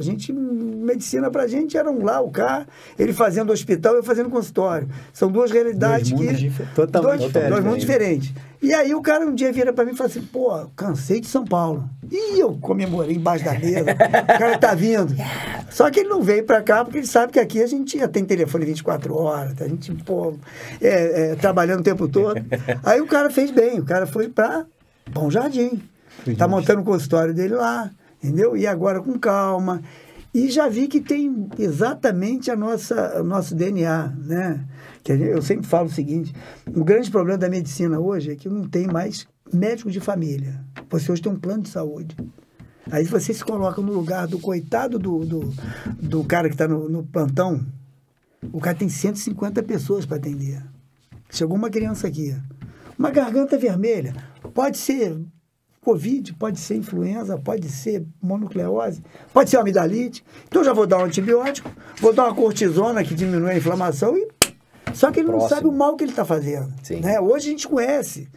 medicina pra gente era lá, o cá, ele fazendo hospital, eu fazendo consultório. São duas realidades dois mundos diferentes. E aí o cara um dia vira pra mim e fala assim, pô, cansei de São Paulo. E eu comemorei embaixo da mesa, o cara tá vindo. Só que ele não veio pra cá porque ele sabe que aqui a gente já tem telefone 24 horas, a gente, trabalhando o tempo todo. Aí o cara fez bem, o cara foi pra Bom Jardim. Tá montando o consultório dele lá, entendeu? E agora com calma. E já vi que tem exatamente o nosso DNA, né? Que eu sempre falo o seguinte, o grande problema da medicina hoje é que não tem mais médico de família. Você hoje tem um plano de saúde. Aí você se coloca no lugar do coitado do cara que está no plantão, o cara tem 150 pessoas para atender. Chegou uma criança aqui, uma garganta vermelha, pode ser Covid, pode ser influenza, pode ser mononucleose, pode ser amidalite. Então eu já vou dar um antibiótico, vou dar uma cortisona que diminui a inflamação e... Só que ele não sabe o mal que ele está fazendo. Né? Hoje a gente conhece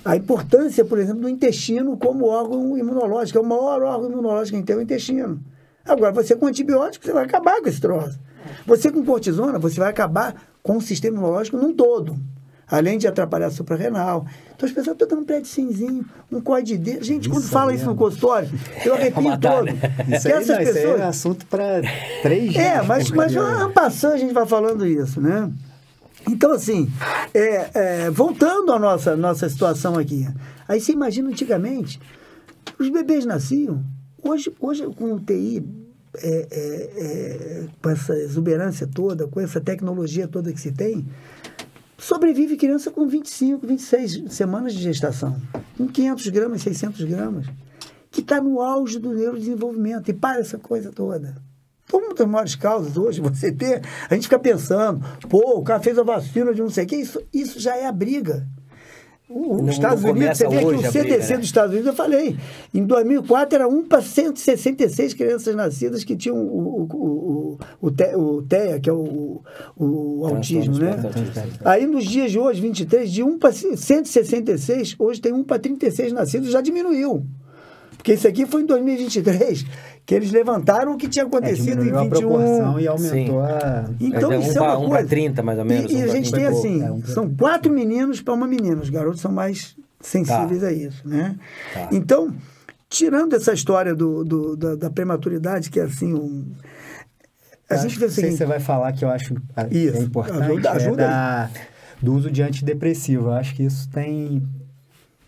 a importância, por exemplo, do intestino como órgão imunológico. É o maior órgão imunológico que a gente tem, o intestino. Agora, você com antibiótico, você vai acabar com esse troço. Você com cortisona, você vai acabar com o sistema imunológico num todo. Além de atrapalhar a suprarrenal. Então as pessoas estão dando um predicinzinho, um código de... Gente, quando fala isso no consultório, eu arrepio todo. Isso aí é assunto para 3 dias. Mas passando a gente vai falando isso, né? Então, assim, voltando à nossa situação aqui. Aí você imagina antigamente, os bebês nasciam, hoje com o TI, com essa exuberância toda, com essa tecnologia toda que se tem, sobrevive criança com 25, 26 semanas de gestação, com 500 gramas, 600 gramas, que está no auge do neurodesenvolvimento, e para essa coisa toda. Uma das maiores causas hoje, a gente fica pensando, o cara fez a vacina de não sei o que, isso já é a briga. Os Estados Unidos, você vê aqui o CDC dos Estados Unidos, eu falei, em 2004 era 1 para 166 crianças nascidas que tinham o TEA, que é o autismo, né? Aí nos dias de hoje, 23, de 1 para 166, hoje tem 1 para 36 nascidos, já diminuiu. Porque isso aqui foi em 2023, que eles levantaram o que tinha acontecido em 21. A proporção e aumentou a... Então, isso é uma coisa. 1 para 30, mais ou menos. E a gente tem assim, são 4 meninos para uma menina. Os garotos são mais sensíveis a isso, né? Então, tirando essa história da prematuridade, que é assim, A gente vê o não sei seguinte... se você vai falar que eu acho que é importante, ajuda do uso de antidepressivo. Eu acho que isso tem...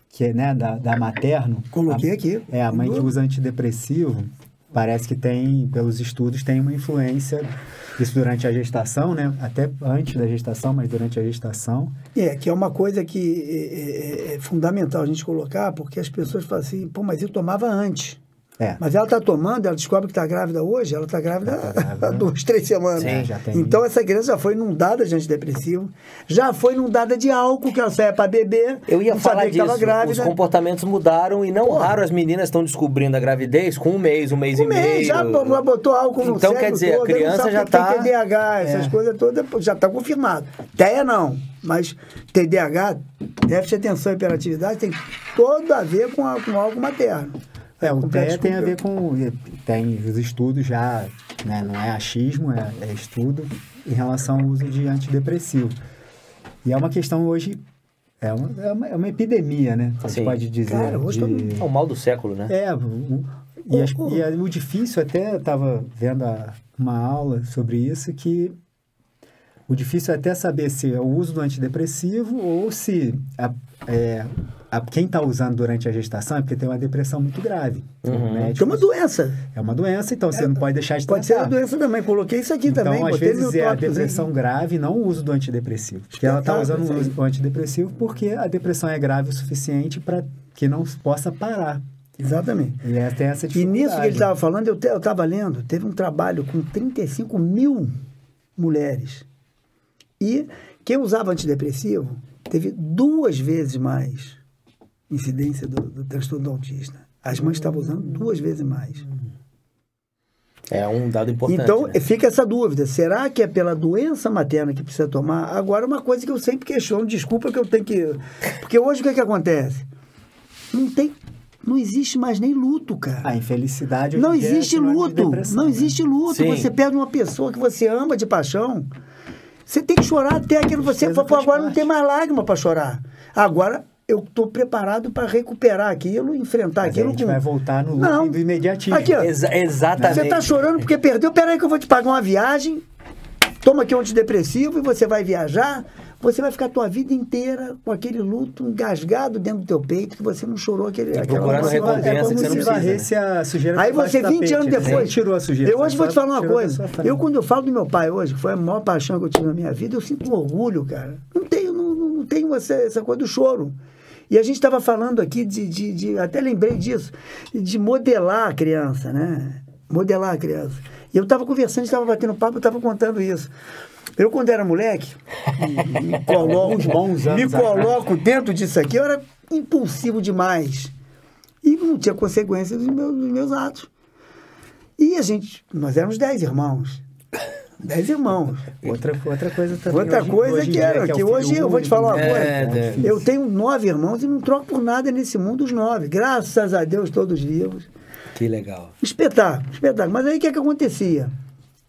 que é, né, da materno. Coloquei aqui. A mãe que usa antidepressivo, parece que tem, pelos estudos, tem uma influência, isso durante a gestação, né? Até antes da gestação, mas durante a gestação. Que é uma coisa que é fundamental a gente colocar, porque as pessoas falam assim, pô, mas eu tomava antes. Mas ela está tomando, ela descobre que está grávida hoje, ela está grávida há 2, 3 semanas. Sim, já tem. Então essa criança já foi inundada de antidepressivo, já foi inundada de álcool, que ela saia para beber. Eu ia falar disso, grávida. Os comportamentos mudaram e não raro as meninas estão descobrindo a gravidez com um mês e meio. Já botou álcool no Então quer dizer, todo, a criança já está... Tem TDAH, essas coisas todas, já está confirmado. TEA não, mas TDAH, déficit de atenção e hiperatividade, tem todo a ver com álcool materno. O TEA tem a ver com... Tem os estudos já, né, não é achismo, é estudo em relação ao uso de antidepressivo. E é uma questão hoje... É uma epidemia, né? Você pode dizer. Cara, hoje é o mal do século, né? O difícil, até eu estava vendo uma aula sobre isso, que o difícil é até saber se é o uso do antidepressivo ou se quem está usando durante a gestação é porque tem uma depressão muito grave. É uma doença. É uma doença, então você não pode deixar de tratar. Pode ser a doença também, coloquei isso aqui também. Então, às vezes é a depressão grave, não o uso do antidepressivo. Porque ela está usando o antidepressivo porque a depressão é grave o suficiente para que não possa parar. Exatamente. E tem essa dificuldade. E nisso que ele estava falando, eu estava lendo, teve um trabalho com 35 mil mulheres. E quem usava antidepressivo teve 2 vezes mais incidência do transtorno do autista. As mães estavam usando 2 vezes mais. É um dado importante. Então, né? fica essa dúvida. Será que é pela doença materna que precisa tomar? Agora, uma coisa que eu sempre questiono, desculpa que eu tenho que... Porque hoje o que acontece? Não existe mais nem luto, cara. A infelicidade... Não existe luto. Não existe luto. Sim. Você perde uma pessoa que você ama de paixão. Você tem que chorar até aquilo que você... Agora não tem mais lágrima para chorar. Agora... eu estou preparado para recuperar aquilo, enfrentar aquilo. A gente vai voltar no loop do imediatismo. Aqui, ó, exatamente. Você está chorando porque perdeu, peraí que eu vou te pagar uma viagem, toma aqui um antidepressivo e você vai viajar, você vai ficar a tua vida inteira com aquele luto engasgado dentro do teu peito, que você não chorou procurando recompensa que você não precisa, varresse a sujeira. Aí você, 20 anos depois... tirou a sujeira. Eu hoje vou te falar uma coisa. Quando eu falo do meu pai hoje, que foi a maior paixão que eu tive na minha vida, eu sinto um orgulho, cara. Não tenho essa coisa do choro. E a gente estava falando aqui até lembrei disso, de modelar a criança, né? Modelar a criança. E eu estava conversando, estava batendo papo, eu estava contando isso. Eu, quando era moleque, me coloco dentro disso aqui, eu era impulsivo demais. E não tinha consequência dos meus atos. E nós éramos 10 irmãos. 10 irmãos. Outra coisa também. Outra coisa que hoje eu vou te falar uma coisa. Eu tenho 9 irmãos e não troco por nada nesse mundo os 9. Graças a Deus, todos vivos. Que legal. Espetáculo. Mas aí o que acontecia?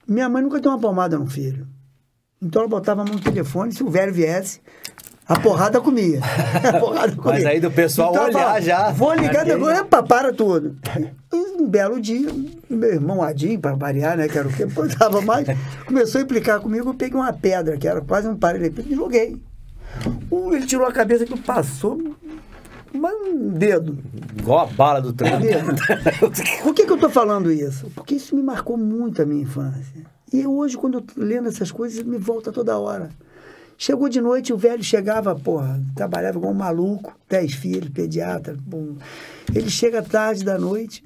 Minha mãe nunca deu uma palmada no filho. Então ela botava a mão no telefone, se o velho viesse, a porrada comia. Mas aí do pessoal então, olhar já. Vou ligar depois, para tudo. Um belo dia, meu irmão Adinho, para variar, né, que era o que eu tava mais, começou a implicar comigo, eu peguei uma pedra, que era quase um paralelepípedo, e joguei. Ele tirou a cabeça que passou um dedo. Igual a bala do trem. Por que eu tô falando isso? Porque isso me marcou muito a minha infância. E hoje, quando eu tô lendo essas coisas, me volta toda hora. Chegou de noite, o velho chegava, trabalhava igual um maluco, 10 filhos, pediatra. Ele chega tarde da noite,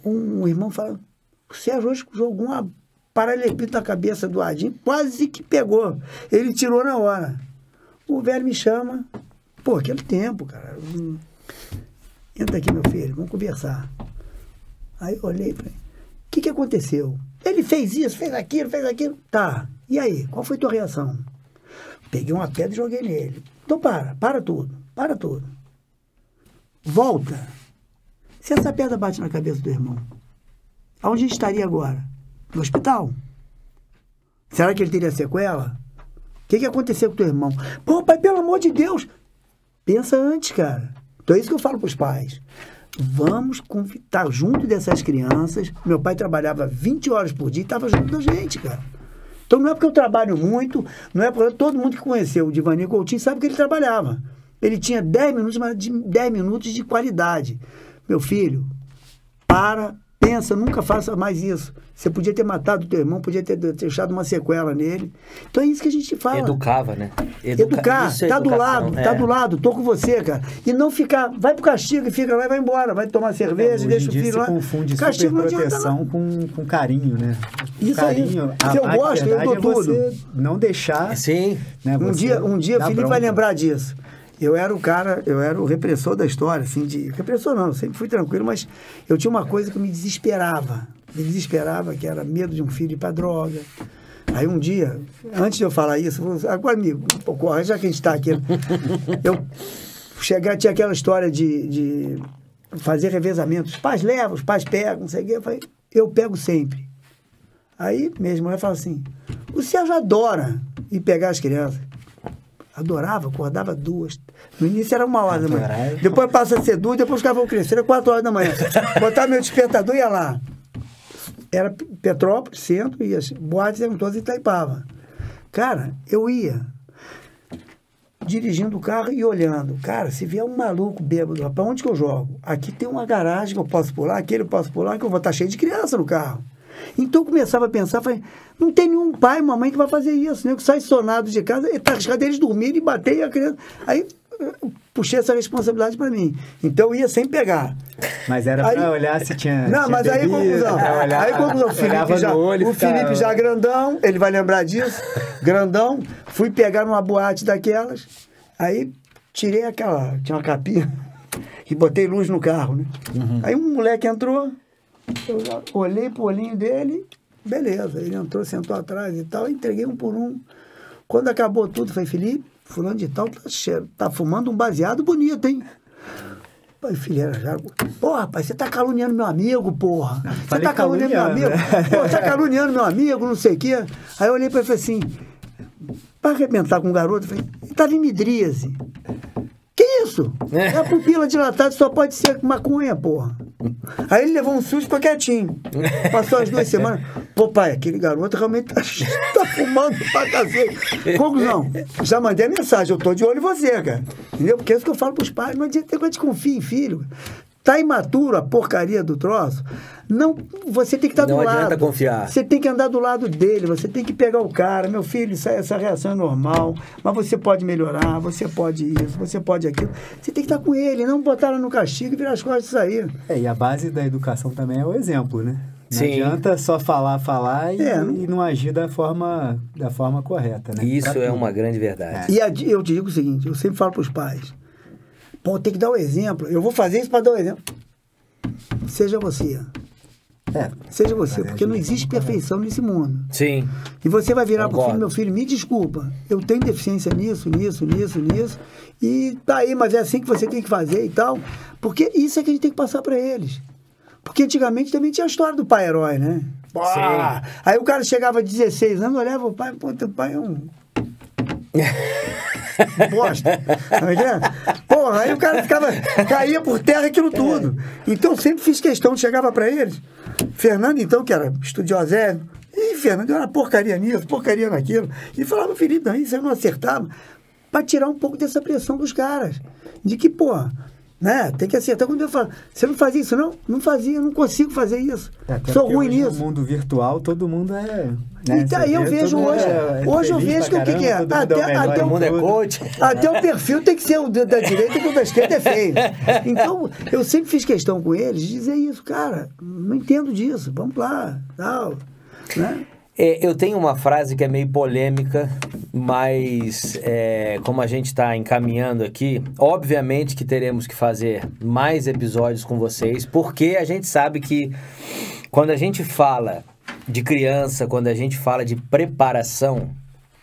um irmão fala, o Sérgio hoje jogou uma paralelepípedo na cabeça do Adinho, quase que pegou. Ele tirou na hora. O velho me chama, aquele tempo, cara. Entra aqui, meu filho, vamos conversar. Aí eu olhei e falei, o que aconteceu? Ele fez isso, fez aquilo. Tá, e aí, qual foi a tua reação? Peguei uma pedra e joguei nele. Então para tudo. Volta. Se essa pedra bate na cabeça do irmão, aonde ele estaria agora? No hospital? Será que ele teria sequela? O que aconteceu com teu irmão? Pai, pelo amor de Deus! Pensa antes, cara. Então é isso que eu falo pros pais. vamos estar junto dessas crianças. Meu pai trabalhava 20 horas por dia e estava junto da gente, cara. Então não é porque eu trabalho muito, não é porque todo mundo que conheceu o Divanir Coutinho sabe que ele trabalhava. Ele tinha 10 minutos, mas 10 minutos de qualidade. Meu filho, pensa, nunca faça mais isso. Você podia ter matado o teu irmão, podia ter deixado uma sequela nele. Então é isso que a gente fala. Educava, né? Educar, Isso é tá do educação, lado, tá do lado, tô com você, cara. E não ficar, vai pro castigo e fica lá e vai embora, vai tomar cerveja, deixa o filho lá. Se confunde castigo superproteção com carinho, né? Isso carinho, aí. Se eu gosto, eu dou tudo. Você não deixar... Sim. Né, um dia o Felipe vai lembrar disso. Eu era o repressor da história, assim, repressor não, eu sempre fui tranquilo, mas eu tinha uma coisa que me desesperava, que era medo de um filho ir pra droga. Aí um dia, antes de eu falar isso, agora amigo, já que a gente está aqui, tinha aquela história de fazer revezamento, os pais levam, os pais pegam, não sei o quê, eu pego sempre. Aí mesmo mulher fala assim, o Sérgio adora ir pegar as crianças. Adorava, acordava 2. No início era 1 hora da manhã. Depois passa a ser 2, depois os caras vão crescer, era 4 horas da manhã. Botava meu despertador e ia lá. Era Petrópolis, centro, e as boates eram todas em Itaipava. Cara, eu ia dirigindo o carro e olhando. Cara, se vier um maluco bêbado, pra onde que eu jogo? Aqui tem uma garagem que eu posso pular, aquele eu posso pular, que eu vou estar cheio de criança no carro. Então eu começava a pensar, falei, não tem nenhum pai, mamãe que vai fazer isso, né? Que sai sonado de casa, e tá arriscado eles dormirem e bater e a criança. Aí eu puxei essa responsabilidade para mim. Então eu ia sem pegar. Mas era para olhar se tinha. Não, tinha mas bebido, aí conclusão. O Felipe já grandão, ele vai lembrar disso, grandão, fui pegar numa boate daquelas, aí tirei tinha uma capinha e botei luz no carro, né? Uhum. Aí um moleque entrou. Eu olhei pro olhinho dele, beleza, ele entrou, sentou atrás e tal, entreguei um por um. Quando acabou tudo, falei, Felipe, fulano de tal tá fumando um baseado bonito, hein? Pai, filho, porra, rapaz, você tá caluniando meu amigo, porra. Você tá caluniando meu amigo. Pô, tá caluniando meu amigo, não sei o quê. Aí eu olhei pra ele e falei assim, pra arrebentar com o garoto, eu falei, ele tava em midríase. Que isso? É a pupila dilatada, só pode ser maconha, porra. Aí ele levou um susto, ficou quietinho. Passou as 2 semanas. Pô, pai, aquele garoto realmente tá fumando pra cacete. Conclusão, já mandei a mensagem, eu tô de olho em você, cara. Entendeu? Porque é isso que eu falo pros pais, não adianta que a gente confie em filho. Tá imaturo a porcaria do troço, não, você tem que estar do lado. Não adianta confiar. Você tem que andar do lado dele, você tem que pegar o cara. Meu filho, essa reação é normal, mas você pode melhorar, você pode isso, você pode aquilo. Você tem que estar com ele, não botar ele no castigo e virar as costas e sair. E a base da educação também é o exemplo, né? Não Sim. adianta só falar e não agir da forma correta, né? Isso é uma grande verdade. E eu te digo o seguinte, eu sempre falo para os pais, pô, tem que dar o exemplo. Eu vou fazer isso para dar o exemplo. Seja você. Seja você, porque não existe perfeição nesse mundo. Sim. E você vai virar pro filho, meu filho, me desculpa, eu tenho deficiência nisso, e tá aí, mas é assim que você tem que fazer e tal. Porque isso é que a gente tem que passar para eles. Porque antigamente também tinha a história do pai herói, né? Sim. Aí o cara chegava a 16 anos, olhava o pai, pô, teu pai é um... bosta. Porra, aí o cara caía por terra aquilo tudo. Então eu sempre fiz questão, chegava para eles. Fernando, então, que era estudiosésimo, e Fernando, era porcaria nisso, porcaria naquilo. E falava, Felipe, não, isso eu não acertava. Para tirar um pouco dessa pressão dos caras. De que, porra, né, tem que acertar. Quando eu falo, você não fazia isso, não? Não fazia, não consigo fazer isso. Sou ruim nisso. No mundo virtual, todo mundo é... Né, e daí eu vejo hoje. Hoje eu vejo que o que é? Até o mundo é coach. Até o perfil tem que ser o da direita e o da esquerda é feio. Então, eu sempre fiz questão com eles de dizer isso, cara, não entendo disso, vamos lá, tal, né? Eu tenho uma frase que é meio polêmica, mas como a gente está encaminhando aqui, obviamente que teremos que fazer mais episódios com vocês, porque a gente sabe que quando a gente fala de criança, quando a gente fala de preparação,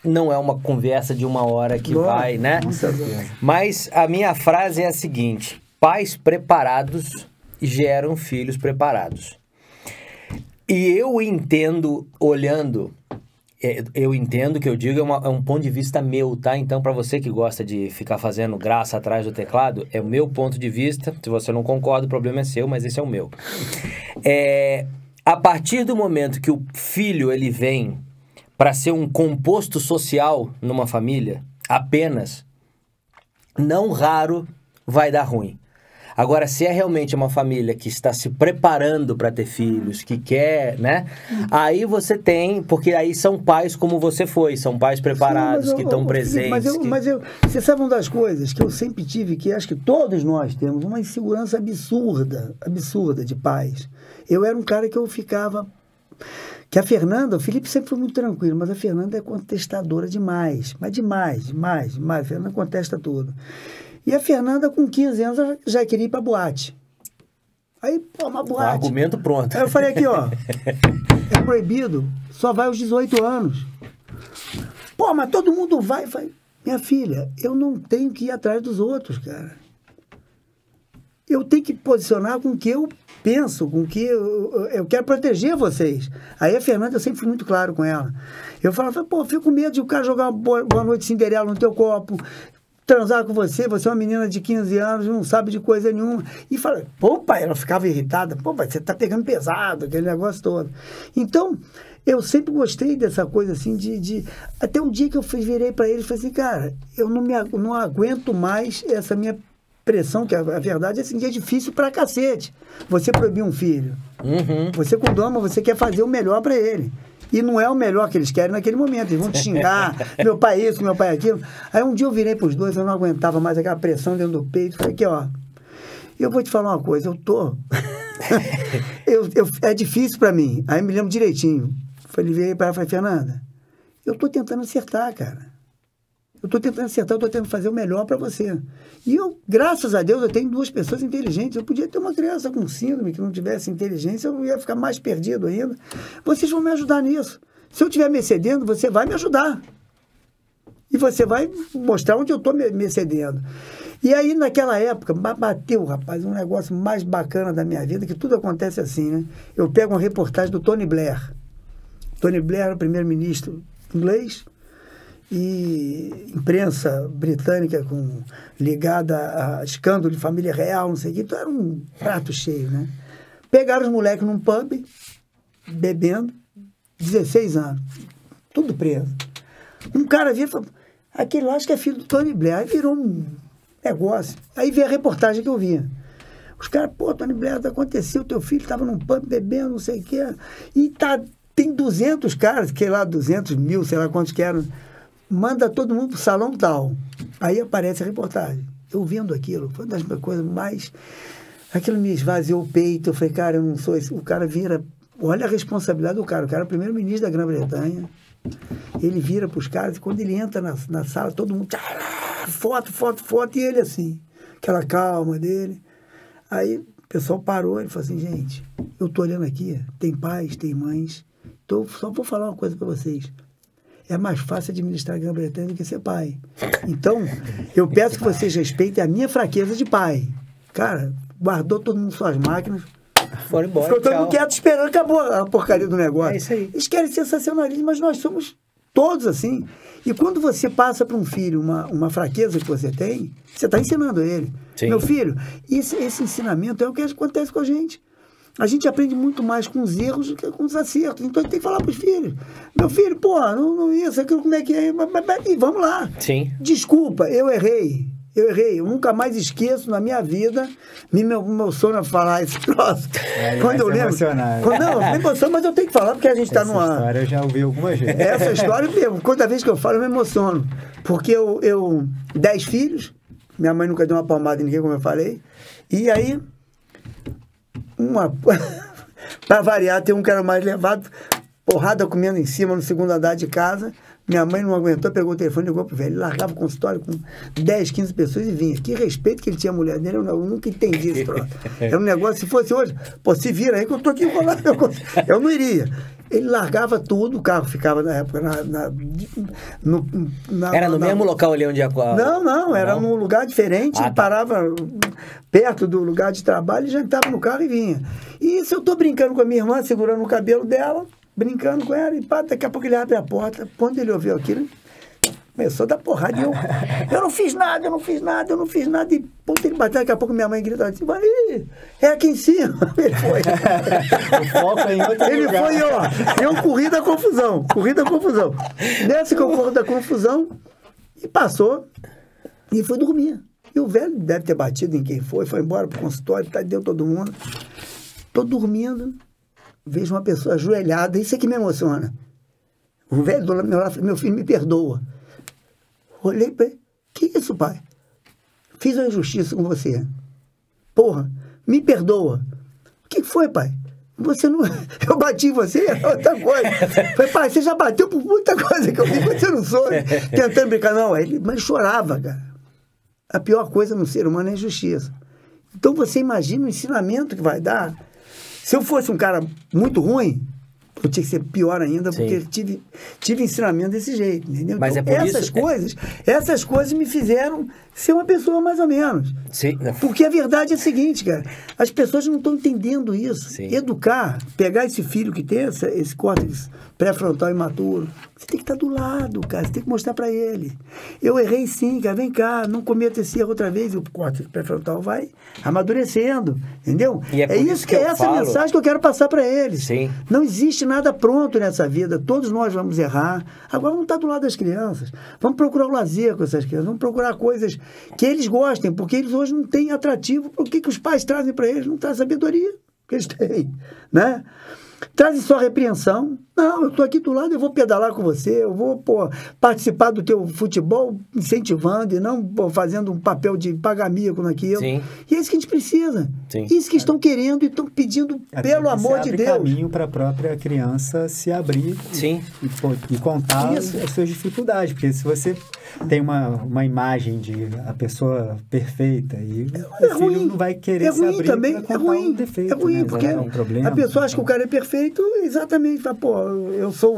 não é uma conversa de 1 hora que vai, né? Mas a minha frase é a seguinte: pais preparados geram filhos preparados. E eu entendo, olhando eu entendo que eu digo, é um ponto de vista meu, tá? Então, para você que gosta de ficar fazendo graça atrás do teclado, é o meu ponto de vista. Se você não concorda, o problema é seu, mas esse é o meu. A partir do momento que o filho ele vem para ser um composto social numa família, apenas, não raro vai dar ruim. Agora, se é realmente uma família que está se preparando para ter filhos, que quer, né? Aí você tem, porque aí são pais como você foi, são pais preparados, que estão presentes. Você sabe uma das coisas que eu sempre tive, que acho que todos nós temos, uma insegurança absurda de pais. Eu era um cara que eu ficava... Que a Fernanda, o Felipe sempre foi muito tranquilo, mas a Fernanda é contestadora demais, mas demais. A Fernanda contesta tudo. E a Fernanda, com 15 anos, já queria ir pra boate. Aí, pô, uma boate. Argumento pronto. Aí eu falei aqui, ó, é proibido, só vai aos 18 anos. Pô, mas todo mundo vai. Minha filha, eu não tenho que ir atrás dos outros, cara. Eu tenho que posicionar com o que eu penso, com o que eu quero proteger vocês. Aí a Fernanda, eu sempre fui muito claro com ela. Eu falava, pô, fico com medo de o cara jogar uma boa noite Cinderela no teu copo, transar com você é uma menina de 15 anos, não sabe de coisa nenhuma. E fala, pô, pai, ela ficava irritada, pô, pai, você tá pegando pesado, aquele negócio todo. Então, eu sempre gostei dessa coisa assim, até um dia que eu virei para ele e falei assim, cara, eu não aguento mais essa minha pressão, que a verdade é assim, que é difícil pra cacete. Você proibir um filho. Uhum. Você, quando ama, você quer fazer o melhor para ele. E não é o melhor que eles querem naquele momento. Eles vão te xingar, meu pai isso, meu pai aquilo. Aí um dia eu virei pros dois, eu não aguentava mais aquela pressão dentro do peito. Falei aqui, ó, eu vou te falar uma coisa, eu tô... é difícil para mim. Aí me lembro direitinho. Virei para ela e falei, Fernanda, eu tô tentando acertar, cara. Eu tô tentando fazer o melhor para você. E eu, graças a Deus, eu tenho duas pessoas inteligentes. Eu podia ter uma criança com síndrome que não tivesse inteligência, eu ia ficar mais perdido ainda. Vocês vão me ajudar nisso. Se eu estiver me excedendo, você vai me ajudar. E você vai mostrar onde eu estou me excedendo. E aí, naquela época, bateu, rapaz, um negócio mais bacana da minha vida, que tudo acontece assim, né? Eu pego uma reportagem do Tony Blair. Tony Blair era o primeiro-ministro inglês, e imprensa britânica ligada a escândalo de família real, não sei o que, então era um prato cheio, né? Pegaram os moleques num pub, bebendo, 16 anos, tudo preso. Um cara vira e falou, aquele lá acho que é filho do Tony Blair, aí virou um negócio. Aí veio a reportagem que eu via. Os caras, pô, Tony Blair, aconteceu, teu filho estava num pub bebendo, não sei o que, e tem 200 caras, que lá, 200 mil, sei lá quantos que eram, manda todo mundo pro salão tal. Aí aparece a reportagem. Eu vendo aquilo, foi uma das coisas mais... Aquilo me esvaziou o peito. Eu falei, cara, eu não sou esse... O cara vira... Olha a responsabilidade do cara. O cara é o primeiro-ministro da Grã-Bretanha. Ele vira pros caras e quando ele entra na sala, todo mundo... Foto. E ele assim. Aquela calma dele. Aí o pessoal parou. Ele falou assim, gente, eu tô olhando aqui. Tem pais, tem mães. Então, só vou falar uma coisa para vocês. É mais fácil administrar a Grã-Bretanha do que ser pai. Então, eu peço que vocês respeitem a minha fraqueza de pai. Cara, guardou todo mundo suas máquinas. Foram embora. Ficou todo mundo quieto esperando, acabou a porcaria do negócio. É isso aí. Eles querem sensacionalismo, mas nós somos todos assim. E quando você passa para um filho uma fraqueza que você tem, você está ensinando ele. Sim. Meu filho, esse ensinamento é o que acontece com a gente. A gente aprende muito mais com os erros do que com os acertos. Então, a gente tem que falar para os filhos. Meu filho, pô, não isso, aquilo, como é que é? E vamos lá. Sim. Desculpa, eu errei. Eu nunca mais esqueço na minha vida. Meu sonho é falar esse troço. Quando eu lembro. Não, me emociono, mas eu tenho que falar porque a gente está numa. Essa história eu já ouvi algumas vezes. Essa história mesmo. Toda vez que eu falo, eu me emociono. Porque eu 10 filhos, minha mãe nunca deu uma palmada em ninguém, como eu falei. E aí. Para variar, tem um que era mais levado, porrada comendo em cima no segundo andar de casa. Minha mãe não aguentou, pegou o telefone e ligou pro velho. Ele largava o consultório com 10, 15 pessoas e vinha. Que respeito que ele tinha a mulher dele, eu nunca entendi isso. É um negócio, se fosse hoje, pô, se vira aí que eu tô aqui enrolado. Eu não iria. Ele largava tudo, o carro ficava na época era no mesmo local ali onde a... Não, era num lugar diferente, ele parava perto do lugar de trabalho e já estava no carro e vinha. E isso eu tô brincando com a minha irmã, segurando o cabelo dela, brincando com ela, e pá, daqui a pouco ele abre a porta. Quando ele ouviu aquilo, começou a dar porrada. E eu não fiz nada, eu não fiz nada, eu não fiz nada. E ponto, ele bateu, daqui a pouco minha mãe gritou assim, é aqui em cima. Ele foi. O foco é em outro Ele lugar. foi, ó. Eu corri da confusão. Nessa que eu corro da confusão, e passou, e foi dormir. E o velho deve ter batido em quem foi embora pro consultório, deu todo mundo. Tô dormindo, vejo uma pessoa ajoelhada, isso é que me emociona. O velho do meu lado, meu filho, me perdoa. Olhei para ele, que isso, pai? Fiz uma injustiça com você. Porra, me perdoa. O que foi, pai? Você não... Eu bati em você, é outra coisa. Falei, pai, você já bateu por muita coisa que eu vi, você não soube. Tentando brincar, não. Mas chorava, cara. A pior coisa no ser humano é a injustiça. Então você imagina o ensinamento que vai dar. Se eu fosse um cara muito ruim, eu tinha que ser pior ainda, porque tive ensinamento desse jeito, entendeu? Mas então, é por essas coisas me fizeram ser uma pessoa mais ou menos. Sim. Porque a verdade é a seguinte, cara, as pessoas não estão entendendo isso. Sim. Educar, pegar esse filho que tem esse córtex pré-frontal imaturo, você tem que estar do lado, cara, você tem que mostrar para ele. Eu errei sim, cara, vem cá, não cometa esse erro outra vez, e o córtex pré-frontal vai amadurecendo, entendeu? E é isso que é essa mensagem que eu quero passar para eles. Sim. Não existe nada pronto nessa vida, todos nós vamos errar. Agora vamos estar do lado das crianças, vamos procurar o lazer com essas crianças, vamos procurar coisas que eles gostem, porque eles hoje não têm atrativo. O que os pais trazem para eles? Não trazem sabedoria que eles têm, né? Trazem só repreensão. Não, eu estou aqui do lado, eu vou pedalar com você, eu vou participar do teu futebol incentivando e não fazendo um papel de pagar mico naquilo. Sim. E é isso que a gente precisa. Sim. Isso que estão querendo e estão pedindo, pelo amor de Deus. Caminho para a própria criança se abrir. Sim. E contar as suas dificuldades. Porque se você tem uma imagem de a pessoa perfeita e o filho não vai querer se abrir para contar um defeito. É ruim, né? porque um problema, a pessoa acha que o cara é perfeito, exatamente. Fala, pô, eu sou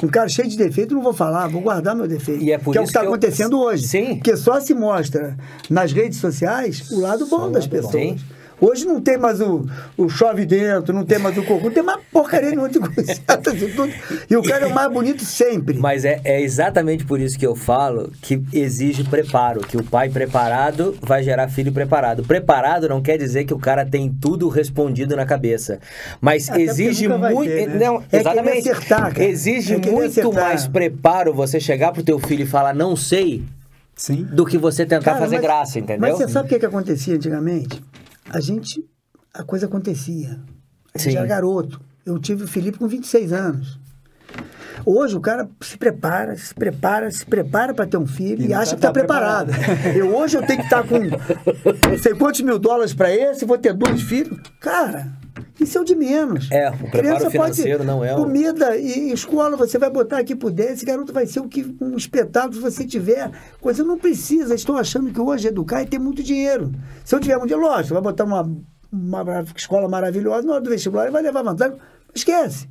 um cara cheio de defeito, não vou falar, vou guardar meu defeito. E é por que é o isso que está acontecendo hoje. Sim. Porque só se mostra nas redes sociais o lado bom das pessoas. Sim. Hoje não tem mais o chove dentro, não tem mais o cocô, não tem mais porcaria nenhuma de coisa. E o cara é o mais bonito sempre. Mas é exatamente por isso que eu falo que exige preparo, que o pai preparado vai gerar filho preparado. Preparado não quer dizer que o cara tem tudo respondido na cabeça, mas até exige muito... ter, né? Não, É exatamente. acertar, cara. Exige É muito acertar. mais preparo você chegar pro teu filho e falar não sei, Sim. do que você tentar Cara, fazer mas- graça, entendeu? Mas você sabe o que acontecia antigamente? A coisa acontecia. A gente Sim. era garoto. Eu tive o Felipe com 26 anos. Hoje o cara se prepara para ter um filho e não acha tá que está preparado. Hoje eu tenho que estar com não sei quantos mil dólares para esse, vou ter 2 filhos. Cara, isso é o de menos. É, o preparo Criança financeiro não é o... Comida e escola, você vai botar aqui por 10, esse garoto vai ser um espetáculo se você tiver. Coisa não precisa. Estou achando que hoje educar é ter muito dinheiro. Se eu tiver um dinheiro, lógico, vai botar uma escola maravilhosa, na hora do vestibular ele vai levar vantagem. Esquece.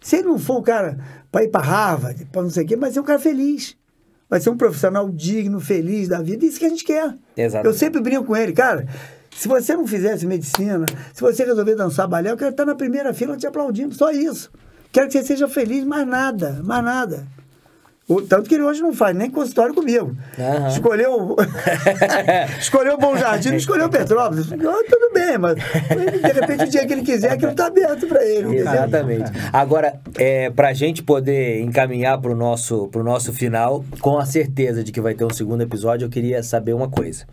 Se ele não for o cara para ir para Harvard, para não sei o quê, vai ser um cara feliz. Vai ser um profissional digno, feliz da vida. Isso que a gente quer. Exatamente. Eu sempre brinco com ele, cara. Se você não fizesse medicina, se você resolver dançar balé, eu quero estar na primeira fila te aplaudindo. Só isso. Quero que você seja feliz, mais nada, mais nada. Tanto que ele hoje não faz nem consultório comigo. Aham. Escolheu o Bom Jardim, não escolheu Petrópolis. Tudo bem, mas de repente o dia que ele quiser, aquilo está aberto para ele. Entendeu? Exatamente. Agora, para a gente poder encaminhar para o nosso final, com a certeza de que vai ter um segundo episódio, eu queria saber uma coisa.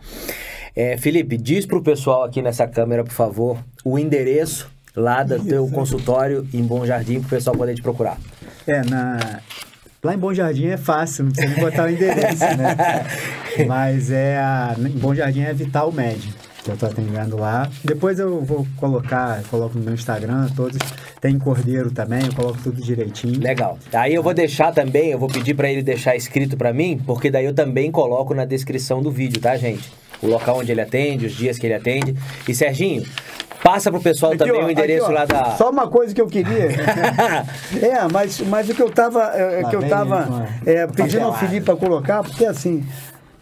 Felipe, diz para o pessoal aqui nessa câmera, por favor, o endereço lá do teu consultório em Bom Jardim, para o pessoal poder te procurar. Lá em Bom Jardim é fácil, não precisa botar o endereço, né? Mas em Bom Jardim é Vital Med, que eu tô atendendo lá. Depois eu vou coloco no meu Instagram, todos. Tem Cordeiro também, eu coloco tudo direitinho. Legal. Aí eu vou deixar também, eu vou pedir para ele deixar escrito para mim, porque daí eu também coloco na descrição do vídeo, tá, gente? O local onde ele atende, os dias que ele atende. E Serginho, passa pro pessoal Aqui, também ó, o endereço aqui, ó, lá da... Só uma coisa que eu queria. Mas o que eu tava, pedindo ao papelada. Felipe para colocar, porque assim,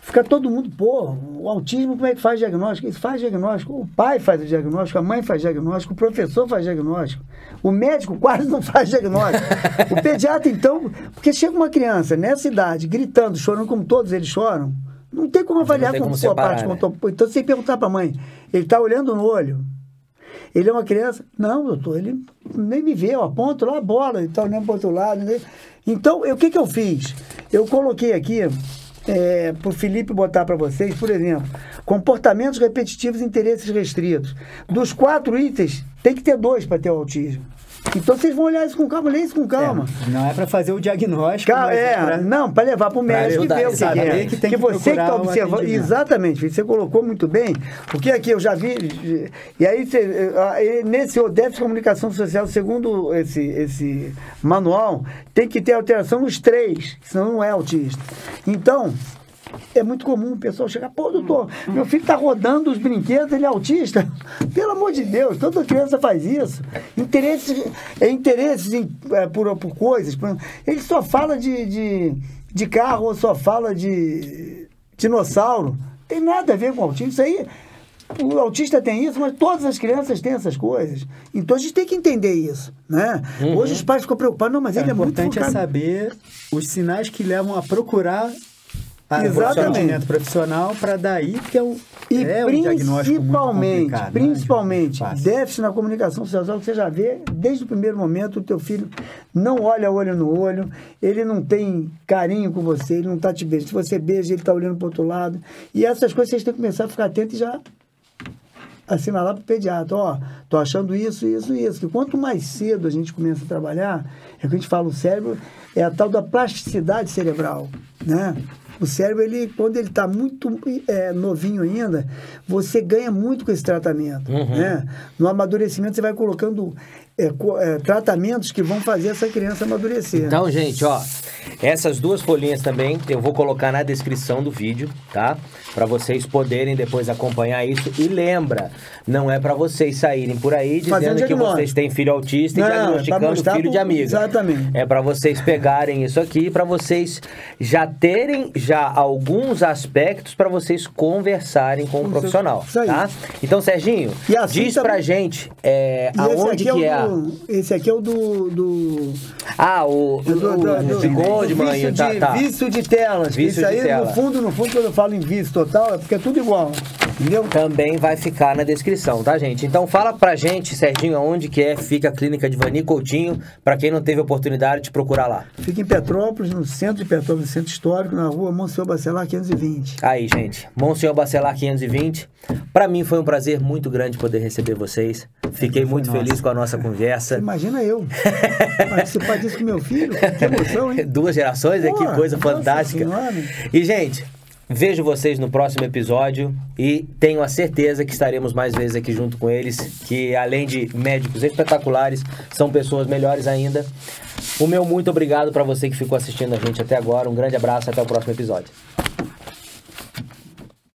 Fica todo mundo, pô, o autismo, como é que faz diagnóstico? Isso faz diagnóstico, o pai faz o diagnóstico, a mãe faz diagnóstico, o professor faz diagnóstico, o médico quase não faz diagnóstico. O pediatra, então, porque chega uma criança nessa idade, gritando, chorando como todos eles choram, não tem como avaliar com sua parte. Né? Então, você tem que perguntar para a mãe, ele está olhando no olho? Ele é uma criança? Não, doutor, ele nem me vê, eu aponto lá a bola, ele está olhando para o outro lado. Né? Então, o que eu fiz? Eu coloquei aqui... para o Felipe botar para vocês, por exemplo, comportamentos repetitivos e interesses restritos. Dos 4 itens, tem que ter 2 para ter o autismo. Então vocês vão olhar isso com calma, ler isso com calma. Não é para fazer o diagnóstico, não, para levar para o médico e ver o que é. Que você que está observando. Exatamente, você colocou muito bem, porque aqui eu já vi. E aí, nesse déficit de comunicação social, segundo esse manual, tem que ter alteração nos 3, senão não é autista. Então. É muito comum o pessoal chegar, pô, doutor, meu filho está rodando os brinquedos, ele é autista. Pelo amor de Deus, toda criança faz isso. Interesses por coisas. Ele só fala de carro ou só fala de dinossauro. Tem nada a ver com autismo. Isso aí, o autista tem isso, mas todas as crianças têm essas coisas. Então a gente tem que entender isso, né? Uhum. Hoje os pais ficam preocupados, não, mas ele é muito importante saber os sinais que levam a procurar atendimento profissional para daí que é um diagnóstico muito complicado, principalmente déficit na comunicação social, que você já vê desde o primeiro momento, o teu filho não olha olho no olho, ele não tem carinho com você, ele não está te beijando, se você beija ele está olhando para o outro lado, e essas coisas vocês têm que começar a ficar atentos e já assinalar para o pediatra, tô achando isso, que quanto mais cedo a gente começa a trabalhar, é o que a gente fala, o cérebro é a tal da plasticidade cerebral, né? O cérebro, quando ele está muito novinho ainda, você ganha muito com esse tratamento. Uhum. Né? No amadurecimento, você vai colocando tratamentos que vão fazer essa criança amadurecer. Então, gente, essas 2 folhinhas também eu vou colocar na descrição do vídeo, tá? Para vocês poderem depois acompanhar isso. E lembra, não é para vocês saírem por aí dizendo que vocês têm filho autista e diagnosticando filho de amiga. Exatamente. É para vocês pegarem isso aqui, para vocês já terem alguns aspectos para vocês conversarem com o profissional, tá? Então, Serginho, assim, diz pra gente aonde que é esse aqui é o do de Goldman e vício de telas. Isso aí, no fundo, quando eu falo em vício total, é porque é tudo igual. Entendeu? Também vai ficar na descrição, tá, gente? Então fala pra gente, Serginho, aonde que fica a clínica de Vani Coutinho, pra quem não teve oportunidade de procurar lá. Fica em Petrópolis, no centro de Petrópolis, centro histórico, na rua Monsenhor Bacelar 520. Aí, gente, Monsenhor Bacelar 520. Pra mim foi um prazer muito grande poder receber vocês. Fiquei muito feliz com a nossa conversa. Imagina eu participar disso com meu filho, que emoção, hein? 2 gerações, que coisa fantástica. E, gente, vejo vocês no próximo episódio e tenho a certeza que estaremos mais vezes aqui junto com eles, que além de médicos espetaculares, são pessoas melhores ainda. O meu muito obrigado para você que ficou assistindo a gente até agora. Um grande abraço, até o próximo episódio.